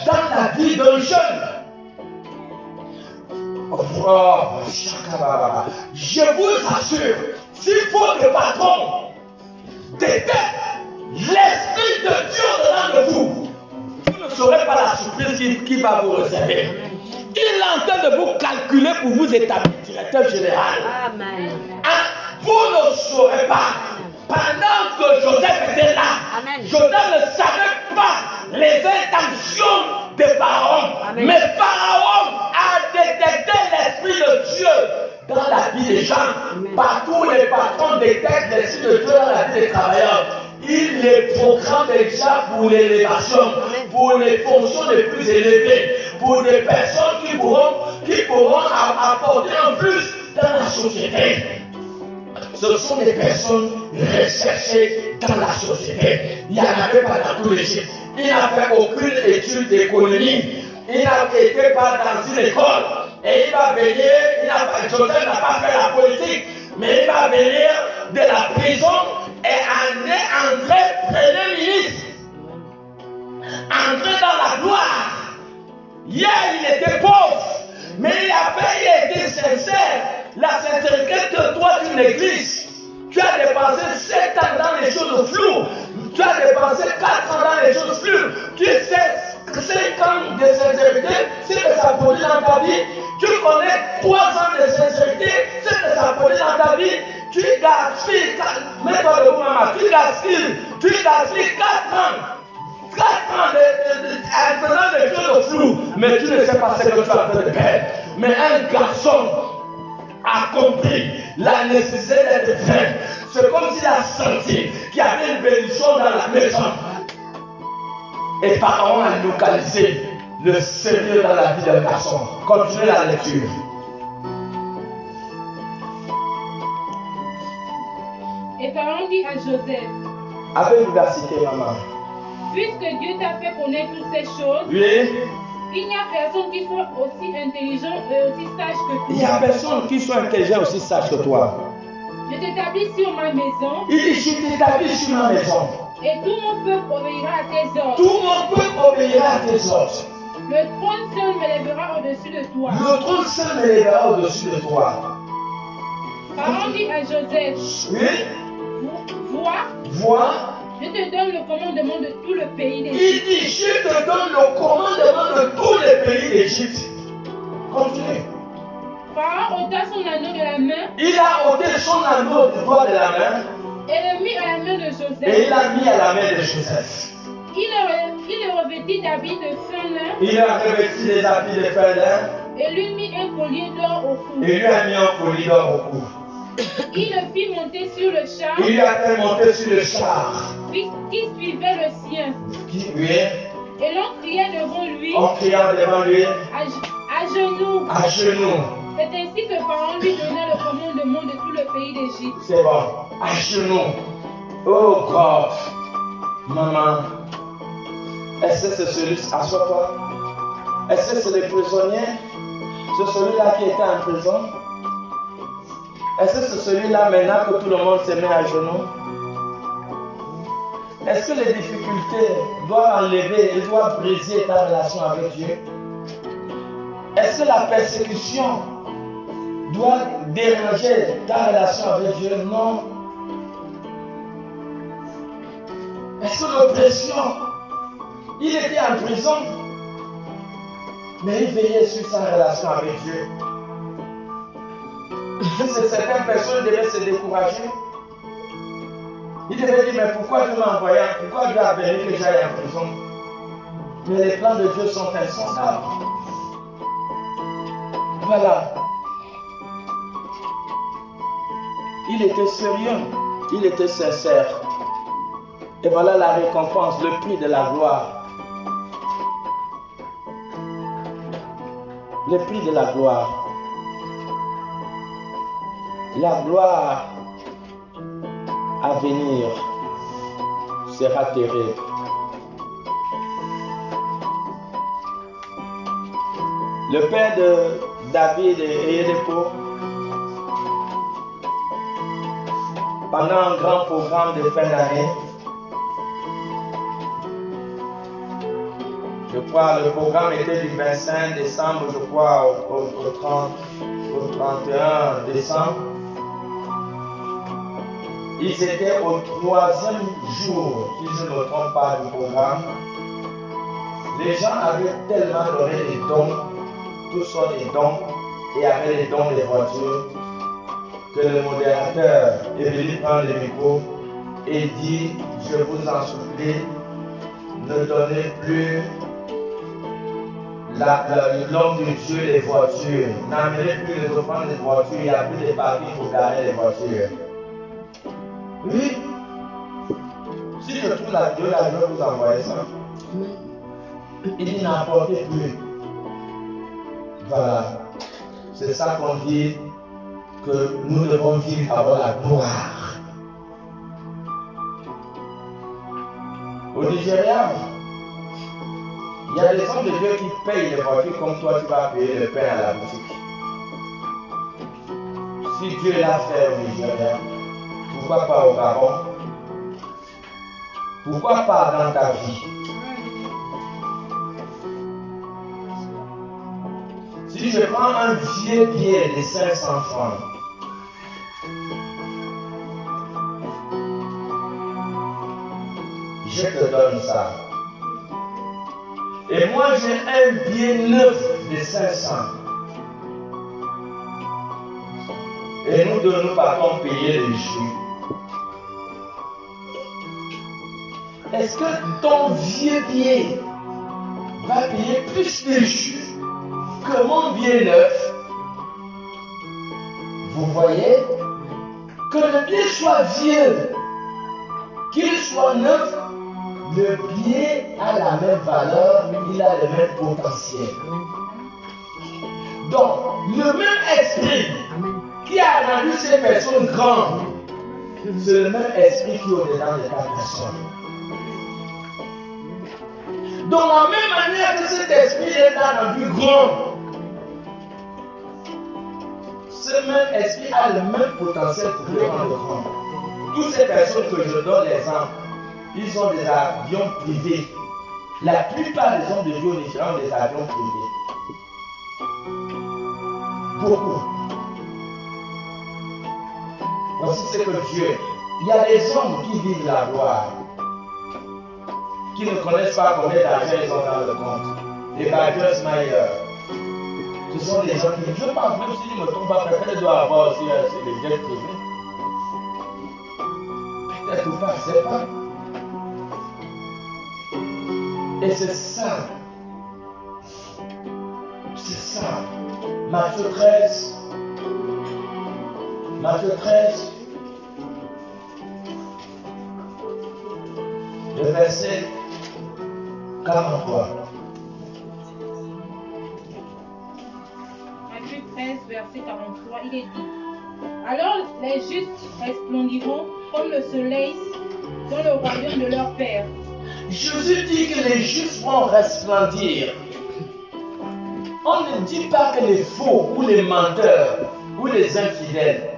dans la vie d'un jeune. Oh, je vous assure, s'il faut que le patron détecte l'Esprit de Dieu dedans de vous, vous ne saurez pas la surprise qui va vous réserver. Il est en train de vous calculer pour vous établir directeur général. Amen. Ah, vous ne saurez pas. Pendant que Joseph était là, Amen. Joseph ne savait pas les intentions de Pharaon. Amen. Mais Pharaon a détecté l'Esprit de Dieu dans la vie des gens. Amen. Partout les patrons détectent l'Esprit de Dieu dans la vie des travailleurs. Il les programme déjà pour l'élévation, pour les fonctions les plus élevées, pour des personnes qui pourront apporter un plus dans la société. Ce sont des personnes recherchées dans la société. Il n'y en avait pas dans tout l'Égypte. Il n'a fait aucune étude d'économie. Il n'a été pas dans une école. Et il va venir, Joseph n'a pas fait la politique, mais il va venir de la prison et entrer premier ministre. Entrer dans la gloire. Hier, il était pauvre, mais il était sincère. La sincérité que toi tu négliges. Tu as dépensé 7 ans dans les choses floues. Tu as dépensé 4 ans dans les choses floues. Tu sais 5 ans de sincérité, ce que ça produit dans ta vie. Tu connais 3 ans de sincérité, ce que ça produit dans ta vie. Tu gaspilles, mets-toi debout maman, tu gaspilles 4 ans. 4 ans en faisant des choses floues, mais tu ne sais pas ce que tu as fait de perdre. Mais un garçon a compris la nécessité d'être vrai. C'est comme s'il a senti qu'il y avait une bénédiction dans la maison. Et Pharaon a localisé le Seigneur dans la vie d'un garçon. Continuez la lecture. et Pharaon dit à Joseph, Avec vivacité, maman. puisque Dieu t'a fait connaître toutes ces choses, Oui. il n'y a personne qui soit aussi intelligent et aussi sage que Il n'y a toi. personne qui soit intelligent aussi sage que toi. Je t'établis sur ma maison Il dit, je t'établis sur ma maison. et tout mon peuple obéira à tes ordres. Tout mon peuple obéira à tes ordres. Le trône seul m'élèvera au-dessus de toi. Le trône seul m'élèvera au-dessus de toi. Pharaon dit à Joseph, Oui. vois, Vois. je te donne le commandement de tout le pays d'Égypte. Il dit, je te donne le commandement de tous les pays d'Égypte. Continue. Pharaon ôta son anneau de la main Il a ôté son anneau du doigt de la main et le mit à la main de et Joseph. il l'a mis à la main de Joseph. Il le revêtit d'habits de fin lin Il a revêtu les habits de fin lin et lui mit un collier d'or au cou. et lui a mis un collier d'or au cou. Il le fit monter sur le char Il lui a fait monter sur le char. qui suivait le sien. Oui, Et l'on criait devant lui en criant devant lui, à genoux. à genoux. C'est ainsi que Pharaon lui donna le commandement de tout le pays d'Égypte. C'est bon, à genoux. Oh God, maman, Est-ce que c'est celui, assois-toi. Est-ce que c'est le prisonnier? C'est celui-là qui était en prison? Est-ce que c'est celui-là maintenant que tout le monde se met à genoux? Est-ce que les difficultés doivent enlever et doivent briser ta relation avec Dieu? Est-ce que la persécution doit déranger ta relation avec Dieu? Non. Est-ce que l'oppression, il était en prison, mais il veillait sur sa relation avec Dieu? Certaines personnes devaient se décourager. Ils devaient dire, mais pourquoi Dieu m'a envoyé? Pourquoi Dieu a permis que j'aille en prison? Mais les plans de Dieu sont insondables. Voilà. Il était sérieux, il était sincère. Et voilà la récompense, le prix de la gloire. Le prix de la gloire. La gloire à venir sera terrible. Le père de David et Élépo, pendant un grand programme de fin d'année, je crois le programme était du 25 décembre, je crois, au 31 décembre. Ils étaient au 3e jour, si je ne me trompe pas, du programme. Les gens avaient tellement donné des dons, tous sont des dons, et avaient les dons des voitures, que le modérateur est venu prendre le micro et dit, je vous en supplie, ne donnez plus l'homme de Dieu les voitures. N'amenez plus les offrandes des voitures, il n'y a plus de parking pour garer les voitures. Oui. Si je trouve la vidéo, là, je vais vous envoyer ça. Il dit n'emportez plus. Voilà. C'est ça qu'on dit que nous devons vivre avant la gloire. Au Nigeria, il y a des hommes de Dieu qui payent les voitures comme toi tu vas payer le pain à la boutique. Si Dieu l'a fait au Nigeria, pourquoi pas au Gabon? Pourquoi pas dans ta vie? Si je prends un vieux billet de 500 francs, je te donne ça. Et moi j'ai un billet neuf de 500. Et nous deux, nous partons payer le jus. Est-ce que ton vieux billet va payer plus de jus que mon billet neuf? Vous voyez? Que le billet soit vieux, qu'il soit neuf, le billet a la même valeur, il a le même potentiel. Donc, le même esprit qui a rendu ces personnes grandes, c'est le même esprit qui est au-dedans de ta personne. Donc, la même manière que cet esprit est rendu grand, ce même esprit a le même potentiel pour le rendre grand. Toutes ces personnes que je donne l'exemple, ils ont des avions privés. La plupart des hommes de Dieu au Nigeria ont des avions privés. Beaucoup. Voici ce que Dieu. Il y a des hommes qui vivent la gloire, qui ne connaissent pas combien d'argent ils ont dans le compte. Les Badgers Mayer. Ce sont des gens qui, je pense, même si je ne me trompe pas, peut-être doit avoir aussi les jets privés. Peut-être ou pas, je ne sais pas. Et c'est ça. C'est ça. Matthieu 13. Matthieu 13. Le verset 43. Matthieu 13, verset 43, il est dit: alors les justes resplendiront comme le soleil dans le royaume de leur Père. Jésus dit que les justes vont resplendir. On ne dit pas que les faux ou les menteurs ou les infidèles.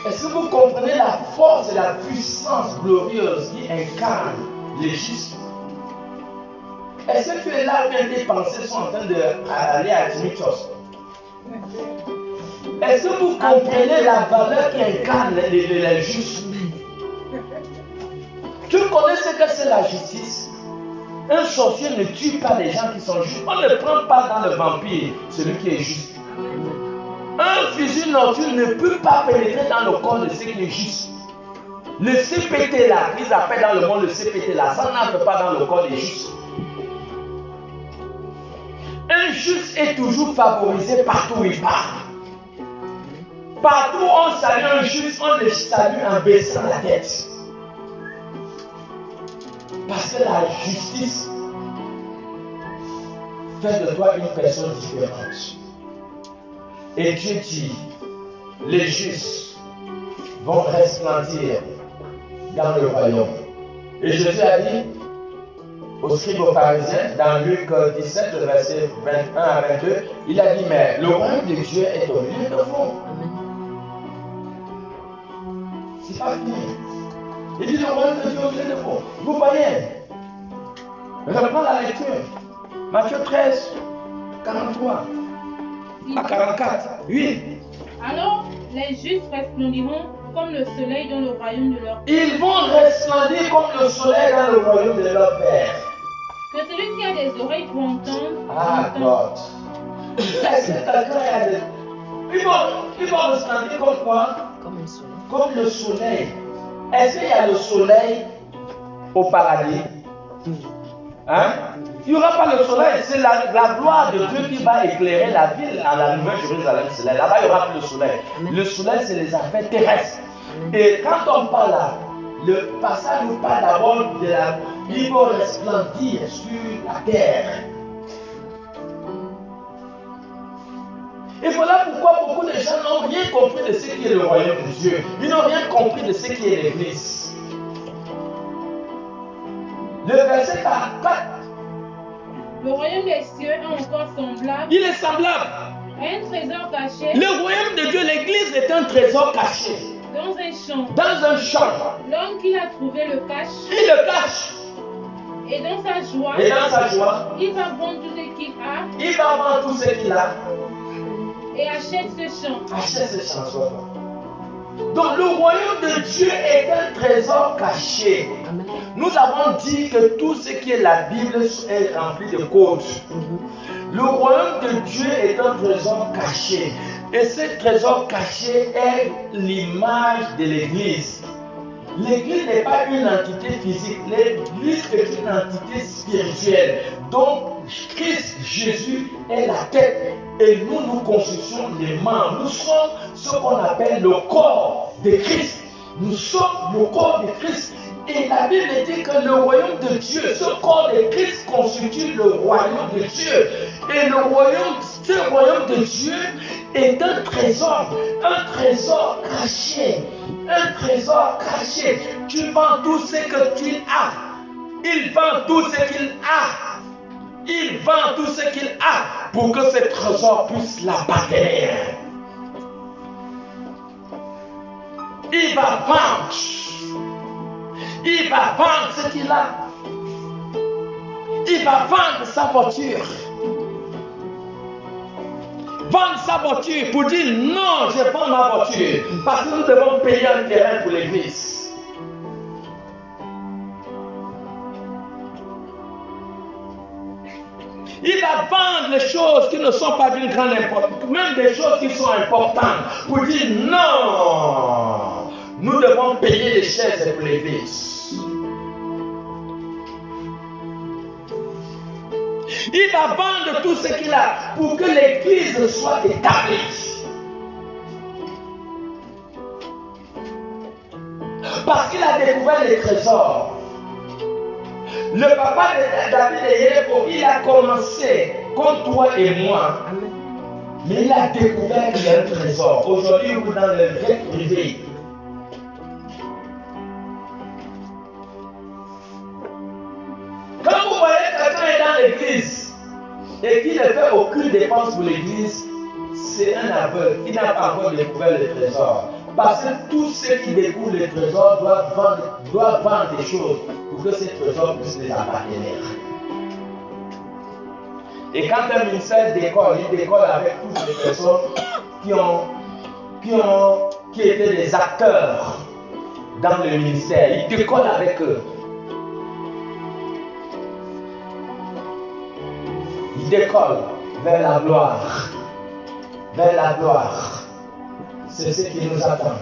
Est-ce que vous comprenez la force et la puissance glorieuse qui incarne les justes? Est-ce que tu es là quand tes pensées sont en train d'aller à Timitos? Est-ce que vous comprenez la valeur qui incarne les justes? Tu connais ce que c'est la justice? Un sorcier ne tue pas les gens qui sont justes. On ne prend pas dans le vampire celui qui est juste. Un fusil nocturne ne peut pas pénétrer dans le corps de ceux qui est juste. Le CPT là, qu'ils appellent dans le monde le CPT là, ça n'entre pas dans le corps des justes. Un juste est toujours favorisé partout où il part. Partout où on salue un juste, on le salue en baissant la tête. Parce que la justice fait de toi une personne différente. Et Dieu dit, les justes vont resplendir dans le royaume. Et Jésus a dit aux scribes aux pharisiens, dans Luc 17, le verset 21 à 22, il a dit, mais le royaume de Dieu est au milieu de vous. C'est pas fini. Il dit, le royaume de Dieu est au milieu de vous. Vous voyez, reprends la lecture. Matthieu 13, 43 à 44. Oui. Alors, les justes resplendiront comme le soleil dans le royaume de leur Père. Ils vont resplendir comme le soleil dans le royaume de leur Père. Que celui qui a des oreilles pour entendre, Ah, entende. God. Est-ce que quelqu'un a des... Ils vont resplendir comme quoi? Comme un soleil. Comme le soleil. Est-ce qu'il y a le soleil au paradis? Hein? Il n'y aura pas le soleil, c'est la gloire de Dieu qui va éclairer la ville à la nouvelle Jérusalem. Là-bas, il n'y aura plus le soleil. Le soleil, c'est les affaires terrestres. Et quand on parle là, le passage nous parle d'abord de la... Il va resplendir sur la terre. Et voilà pourquoi beaucoup de gens n'ont rien compris de ce qui est le royaume de Dieu. Ils n'ont rien compris de ce qui est l'Église. Le verset 4. Le royaume des cieux est encore semblable Il est semblable. à un trésor caché Le royaume de Dieu, l'Église est un trésor caché. dans un champ. Dans un champ. L'homme qui l'a trouvé le cache, Il le cache. et dans sa joie, Et dans sa joie, il va vendre tout ce qu'il a il va vendre tout ce qu'il a. et achète ce champ. Achète ce chanson. Donc le royaume de Dieu est un trésor caché. Nous avons dit que tout ce qui est la Bible est rempli de codes. Le royaume de Dieu est un trésor caché. Et ce trésor caché est l'image de l'Église. L'Église n'est pas une entité physique, l'Église est une entité spirituelle. Donc Christ Jésus est la tête et nous constituons les membres. Nous sommes ce qu'on appelle le corps de Christ. Nous sommes le corps de Christ. Et la Bible dit que le royaume de Dieu, ce corps de Christ constitue le royaume de Dieu. Et le royaume, ce royaume de Dieu est un trésor caché. Un trésor caché. Tu vends tout ce que tu as. Il vend tout ce qu'il a. Il vend tout ce qu'il a pour que ce trésor puisse l'appartenir. Il va vendre. Il va vendre ce qu'il a. Il va vendre sa voiture. Vendre sa voiture pour dire non, je vends ma voiture. Parce que nous devons payer un terrain pour l'église. Il va vendre les choses qui ne sont pas d'une grande importance, même des choses qui sont importantes, pour dire non, nous devons payer les chaises pour l'église. Il va vendre tout ce qu'il a pour que l'église soit établie. Parce qu'il a découvert les trésors. Le papa de David et Yérébo, il a commencé comme toi et moi. Mais il a découvert qu'il y a un trésor. Aujourd'hui, vous dans le vrai privé. et qui ne fait aucune dépense pour l'église, c'est un aveugle qui n'a pas encore découvert le trésor. Parce que tous ceux qui découvrent le trésor doivent vendre des choses pour que ces trésors puissent les appartenir. Et quand un ministère décolle, il décolle avec toutes les personnes qui étaient des acteurs dans le ministère. Il décolle avec eux. Il décolle vers la gloire. Vers la gloire. C'est ce qui nous attend.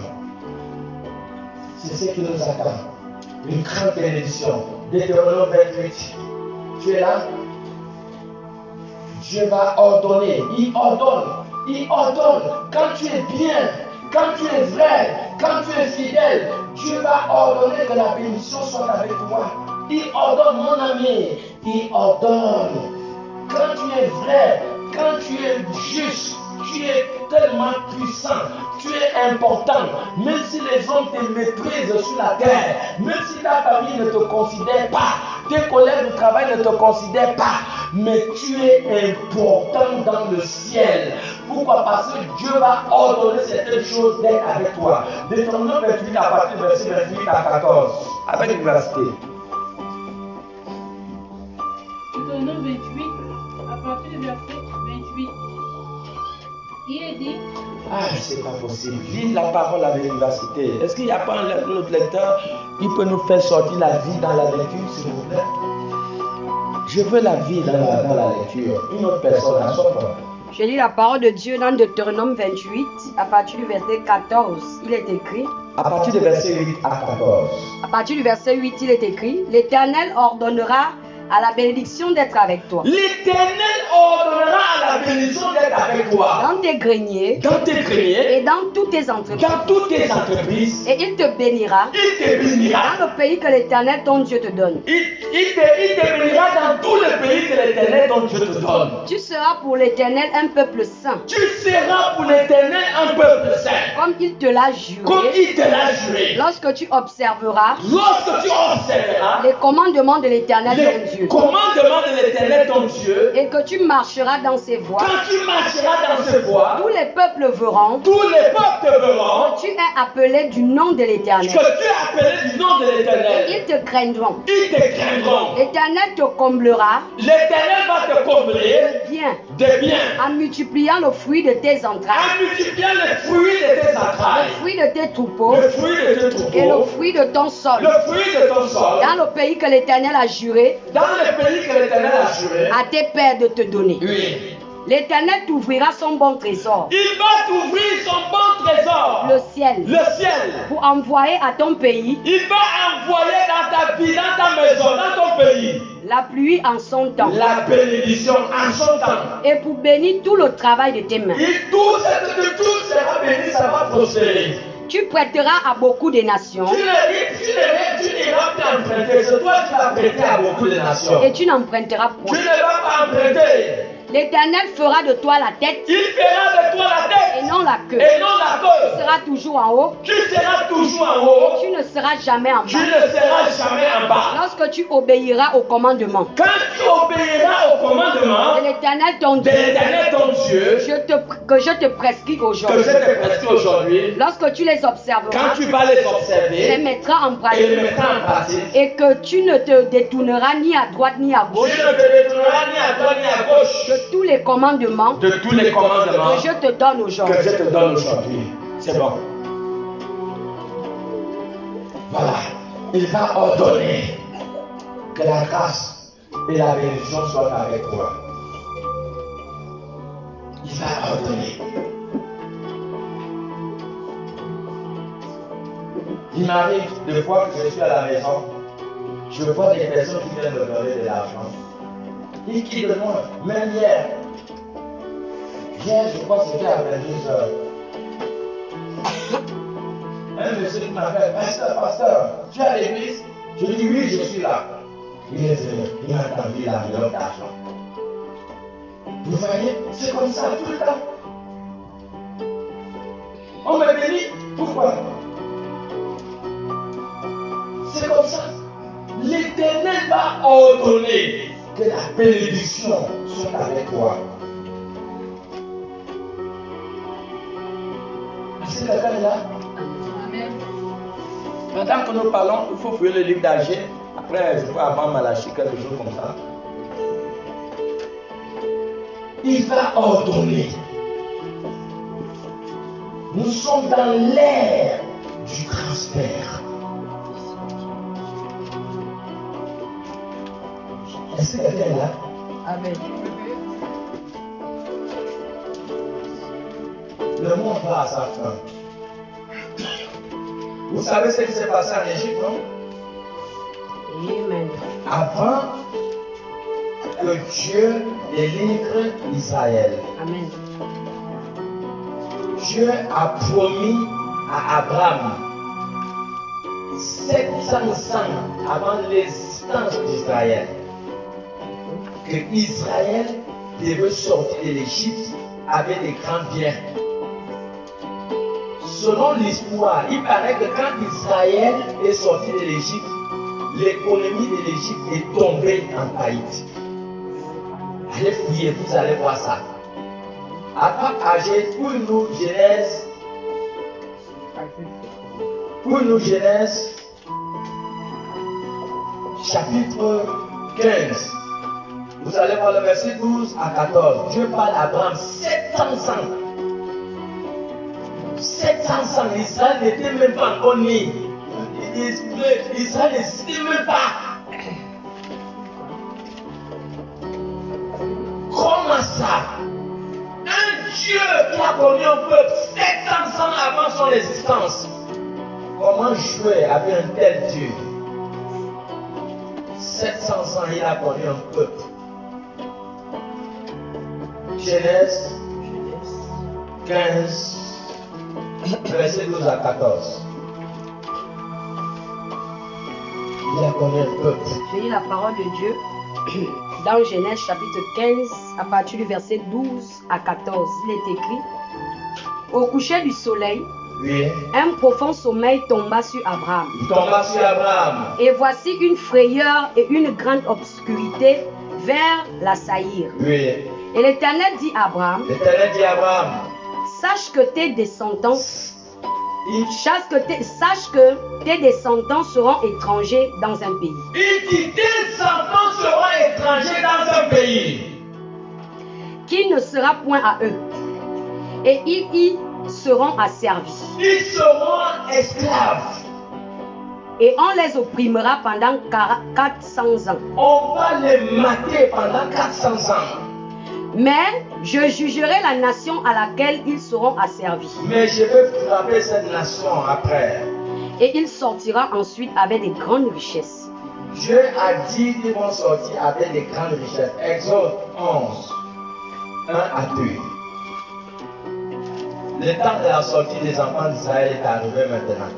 C'est ce qui nous attend. Une grande bénédiction. Deutéronome 28. Tu es là? Dieu va ordonner. Il ordonne. Il ordonne. Quand tu es bien, quand tu es vrai, quand tu es fidèle, Dieu va ordonner que la bénédiction soit avec toi. Il ordonne, mon ami. Il ordonne. Quand tu es vrai, quand tu es juste, tu es tellement puissant, tu es important, même si les gens te méprisent sur la terre, même si ta famille ne te considère pas, tes collègues de travail ne te considèrent pas, mais tu es important dans le ciel. Pourquoi? Parce que Dieu va ordonner certaines choses d'être avec toi. Deutéronome 28 à partir du verset 28 à 14, avec l'université. Deutéronome 28, à partir du verset 28. Il est dit. Ah, c'est pas possible. Lis la parole à l'université. Est-ce qu'il n'y a pas un autre lecteur qui peut nous faire sortir la vie dans la lecture, s'il vous plaît? Je veux la vie dans la lecture. Une autre personne, à son point. Je lis la parole de Dieu dans Deutéronome 28, à partir du verset 14. Il est écrit. À partir du verset 8 à 14. À partir du verset 8, il est écrit. L'Éternel ordonnera à la bénédiction d'être avec toi. L'Éternel ordonnera à la bénédiction d'être avec toi. Dans tes greniers. Dans tes greniers. Et dans toutes tes entreprises. Dans toutes tes entreprises. Et il te bénira. Il te bénira. Dans le pays que l'Éternel ton Dieu te donne. Il te bénira dans tout le pays que l'Éternel ton Dieu te donne. Tu seras pour l'Éternel un peuple saint. Tu seras pour l'Éternel un peuple saint. Comme il te l'a juré. Comme il te l'a juré. Lorsque tu observeras. Lorsque tu observeras. Les commandements de l'Éternel ton Dieu. Commandement de l'Éternel ton Dieu. Et que tu marcheras dans ses voies. Quand tu marcheras dans ses voies. Tous les peuples verront. Tous les peuples te verront. Que tu es appelé du nom de l'Éternel. Que tu es appelé du nom de l'Éternel. Ils te craindront. Ils te craindront. L'Éternel te comblera. L'Éternel va te combler. De bien. En multipliant le fruit de tes entrailles. En multipliant le fruit de tes entrailles. Le fruit de tes troupeaux. Le fruit de tes troupeaux. Et le fruit de ton sol. Le fruit de ton sol. Dans le pays que l'Éternel a juré. Dans le pays que l'Éternel a juré. À tes pères de te donner. Oui. L'Éternel t'ouvrira son bon trésor. Il va t'ouvrir son bon trésor. Le ciel. Le ciel. Pour envoyer à ton pays. Il va envoyer dans ta vie, dans ta maison, dans ton pays. La pluie en son temps. La bénédiction en son temps. Et pour bénir tout le travail de tes mains. Et tout sera béni, ça va prospérer. Tu prêteras à beaucoup de nations. Tu n'iras plus emprunter. C'est toi qui vas prêter à beaucoup de nations. Et tu n'emprunteras point. Tu ne vas pas emprunter. L'Éternel fera de toi la tête. Il fera de toi la tête. Et non la queue. Et non la queue. Tu seras toujours en haut. Tu seras toujours en haut. Et tu ne seras jamais en bas. Tu ne seras jamais en bas. Lorsque tu obéiras au commandement. Quand tu obéiras au commandement de l'Éternel ton Dieu. De l'Éternel ton Dieu. Que je te prescris aujourd'hui. Que je te prescris aujourd'hui. Lorsque tu les observeras. Quand tu vas les observer. Les mettras en pratique. Et les mettras en pratique. Et que tu ne te détourneras ni à droite ni à gauche. Tu ne te détourneras ni à droite ni à gauche. De tous les commandements. De tous les commandements. Que je te donne aujourd'hui. Que je te donne aujourd'hui. C'est bon. Voilà. Il va ordonner que la grâce et la bénédiction soient avec toi. Il va ordonner. Il m'arrive des fois que je suis à la maison, je vois des personnes qui viennent me donner de l'argent. Ils quittent de moi, même hier. Hier, je crois que c'était à 22h. Un monsieur qui m'appelle, pasteur, tu es à l'église? Je dis oui, je suis là. Il est venu, il m'a tendu la million d'argent. Vous voyez, c'est comme ça tout le temps. On me bénit, pourquoi? C'est comme ça. L'Éternel va ordonner que la bénédiction soit avec toi. Est-ce que quelqu'un est là? Amen. Pendant que nous parlons, il faut fouiller le livre d'Agé. Après, je peux avoir Malachie, quelque chose comme ça. Il va ordonner. Nous sommes dans l'ère du transfert. Est-ce que quelqu'un est là? Amen. Le monde va à sa fin. Vous savez ce qui s'est passé en Égypte, non? Amen. Avant que Dieu délivre Israël, Amen. Dieu a promis à Abraham 700 ans avant l'existence d'Israël que Israël devait sortir de l'Égypte avec des grands biens. Selon l'histoire, il paraît que quand Israël est sorti de l'Égypte, l'économie de l'Égypte est tombée en faillite. Allez fouiller, vous allez voir ça. Après Agé, pour nous Genèse, chapitre 15. Vous allez voir le verset 12 à 14. Dieu parle à Abraham 700 ans. 700 ans, Israël n'était même pas encore né. Israël n'existait même pas. Comment ça? Un Dieu qui a connu un peuple 700 ans avant son existence. Comment jouer avec un tel Dieu? 700 ans, il a connu un peuple. Genèse 15, verset 12 à 14. Il a connu un peuple. Je lis la parole de Dieu dans Genèse chapitre 15 à partir du verset 12 à 14. Il est écrit: au coucher du soleil, Oui. un profond sommeil tomba sur Abraham. Il tomba sur Abraham. Et voici une frayeur et une grande obscurité vers l'assaillir. Oui. Et l'Éternel dit à Abraham: L'Éternel dit à Abraham, sache que tes descendants seront étrangers dans un pays il dit, tes enfants seront étrangers dans un pays qui ne sera point à eux, et ils y seront asservis. ils seront esclaves. Et on les opprimera pendant 400 ans. On va les mater pendant 400 ans. Mais je jugerai la nation à laquelle ils seront asservis. Mais je vais frapper cette nation après. Et il sortira ensuite avec de grandes richesses. Dieu a dit qu'ils vont sortir avec des grandes richesses. Exode 11, 1 à 2. Le temps de la sortie des enfants d'Israël est arrivé maintenant.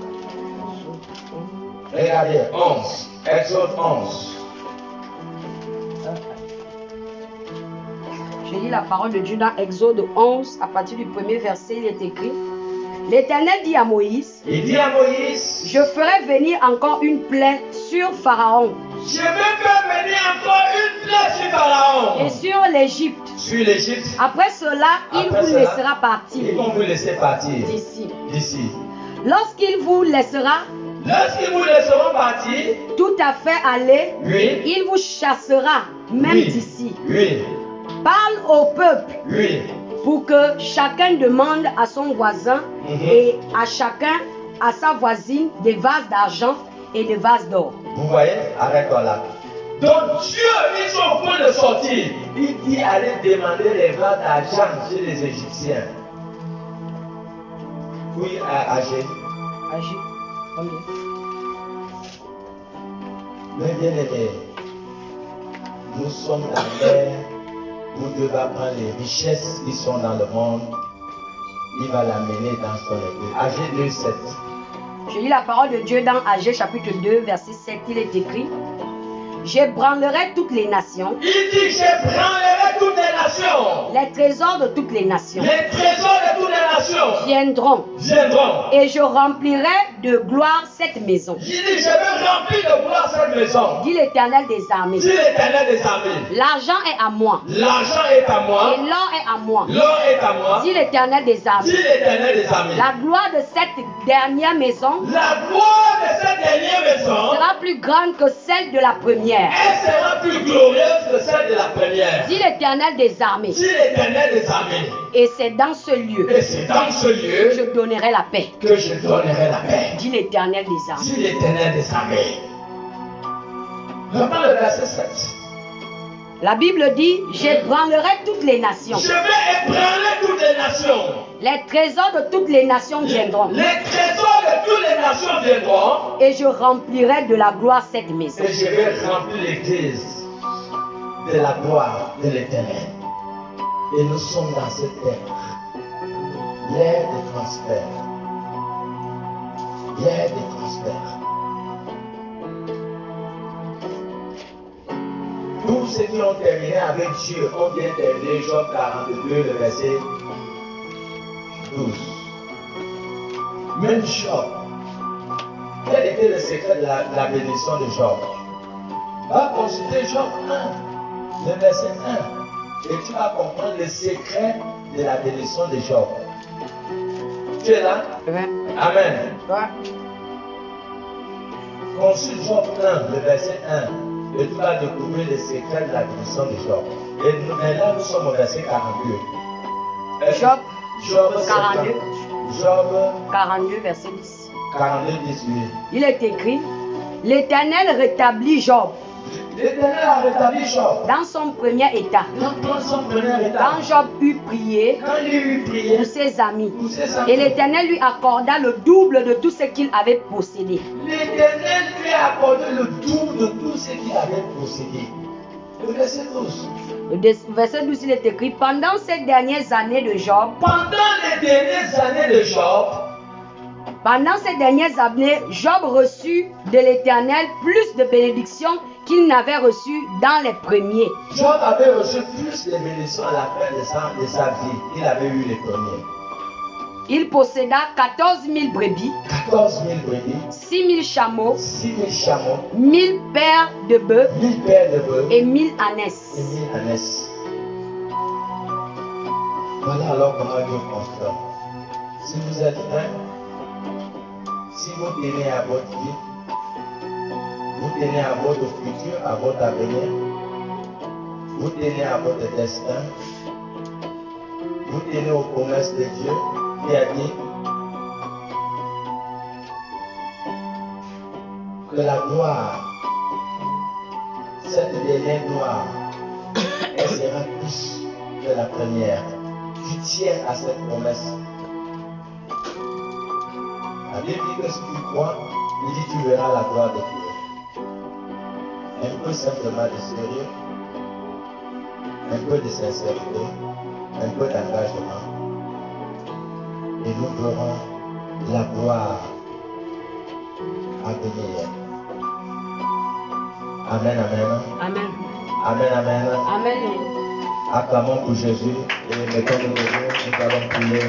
Regardez, 11, Exode 11. Je lis la parole de Dieu dans Exode 11, à partir du premier verset, il est écrit: l'Éternel dit à Moïse: Il dit à Moïse, je ferai venir encore une plaie sur Pharaon je vais faire venir encore une plaie sur Pharaon. et sur l'Égypte. Sur l'Égypte, Après cela, il Après vous cela, laissera partir ils vont vous laisser partir d'ici. d'ici. Lorsqu'il vous laissera Lorsqu'ils vous laisseront partir, tout à fait aller, oui, il vous chassera même oui, d'ici. oui, Parle au peuple oui. pour que chacun demande à son voisin et à chacun, à sa voisine, des vases d'argent et des vases d'or. Vous voyez, arrête-toi là. Donc Dieu, ils sont au point de sortir. Il dit allez demander les vases d'argent chez les Égyptiens. Oui, Agé. Agis. Combien? Mais bien aimé, nous sommes dans l'ère où Dieu va prendre les richesses qui sont dans le monde. Il va l'amener dans son église. Agé 2, 7. Je lis la parole de Dieu dans Agé chapitre 2, verset 7. Il est écrit: j'ébranlerai toutes les nations Il dit j'ébranlerai toutes les nations. Les trésors de toutes les nations Les trésors de toutes les nations viendront. viendront. Et je remplirai de gloire cette maison. Il dit, je vais remplir de gloire cette maison. Dit l'Éternel des armées. Dit l'Éternel des armées. L'argent est à moi. L'argent est à moi. Et l'or est à moi. L'or est à moi. Dit l'Éternel des Dit armées. l'Éternel des armées. La gloire de cette dernière maison La gloire de cette dernière maison, sera plus grande que celle de la première. elle sera plus glorieuse que celle de la première. Dit l'Éternel des armées. Dit l'Éternel des armées. Et c'est dans ce lieu Et c'est dans ce que lieu je donnerai la paix. que je donnerai la paix. Dit l'Éternel des armées. Dit l'Éternel des armées. Reprends le verset 7. La Bible dit, j'ébranlerai toutes les nations. Je vais ébranler toutes les nations. Les trésors de toutes les nations viendront. Les trésors de toutes les nations viendront. Et je remplirai de la gloire cette maison. Et je vais remplir l'église de la gloire de l'Éternel. Et nous sommes dans cette terre. L'ère de transfert. L'ère de transfert. Tous ceux qui ont terminé avec Dieu ont bien terminé Job 42, le verset 12. Même Job. Quel était le secret de la bénédiction de Job? Va consulter Job 1, le verset 1. Et tu vas comprendre le secret de la bénédiction de Job. Tu es là? Amen. Consulte Job 1, le verset 1. Et tu vas découvrir le secret de la bénédiction de Job. Et maintenant, nous sommes au verset 42. Job 42. Job 42, verset 10. 42, 18. Il est écrit, l'Éternel rétablit Job L'Éternel a rétabli Job dans son premier état. dans son premier état. Quand Job eut prié Quand il eut prié pour ses amis, pour ses amis, et l'Éternel lui accorda le double de tout ce qu'il avait possédé. l'Éternel lui a accordé le double de tout ce qu'il avait possédé. Le verset 12. Le verset 12, il est écrit, pendant ces dernières années de Job, Pendant ces dernières années, Job reçut de l'Éternel plus de bénédictions qu'il n'avait reçues dans les premiers. Job avait reçu plus de bénédictions à la fin de sa vie qu'il avait eu les premiers. Il posséda 14 000 brebis, 14 000 brebis, 6 000 chameaux, 6 000 chameaux, 1000 paires de bœufs 1000 paires de bœufs et 1000 et ânesses. 1000 ânesses. Voilà alors comment Dieu fonctionne. Si vous êtes un, si vous tenez à votre vie, vous tenez à votre futur, à votre avenir, vous tenez à votre destin, vous tenez aux promesses de Dieu qui a dit que la gloire, cette dernière gloire, elle sera plus que la première. Tu tiens à cette promesse. La Bible dit que si tu crois, il dit tu verras la gloire de Dieu. Un peu simplement de sérieux, un peu de sincérité, un peu d'engagement. Et nous verrons la gloire à venir. Amen, amen. Amen. Amen, amen. Amen. Acclamons pour Jésus et mettons-nous debout, nous allons prier.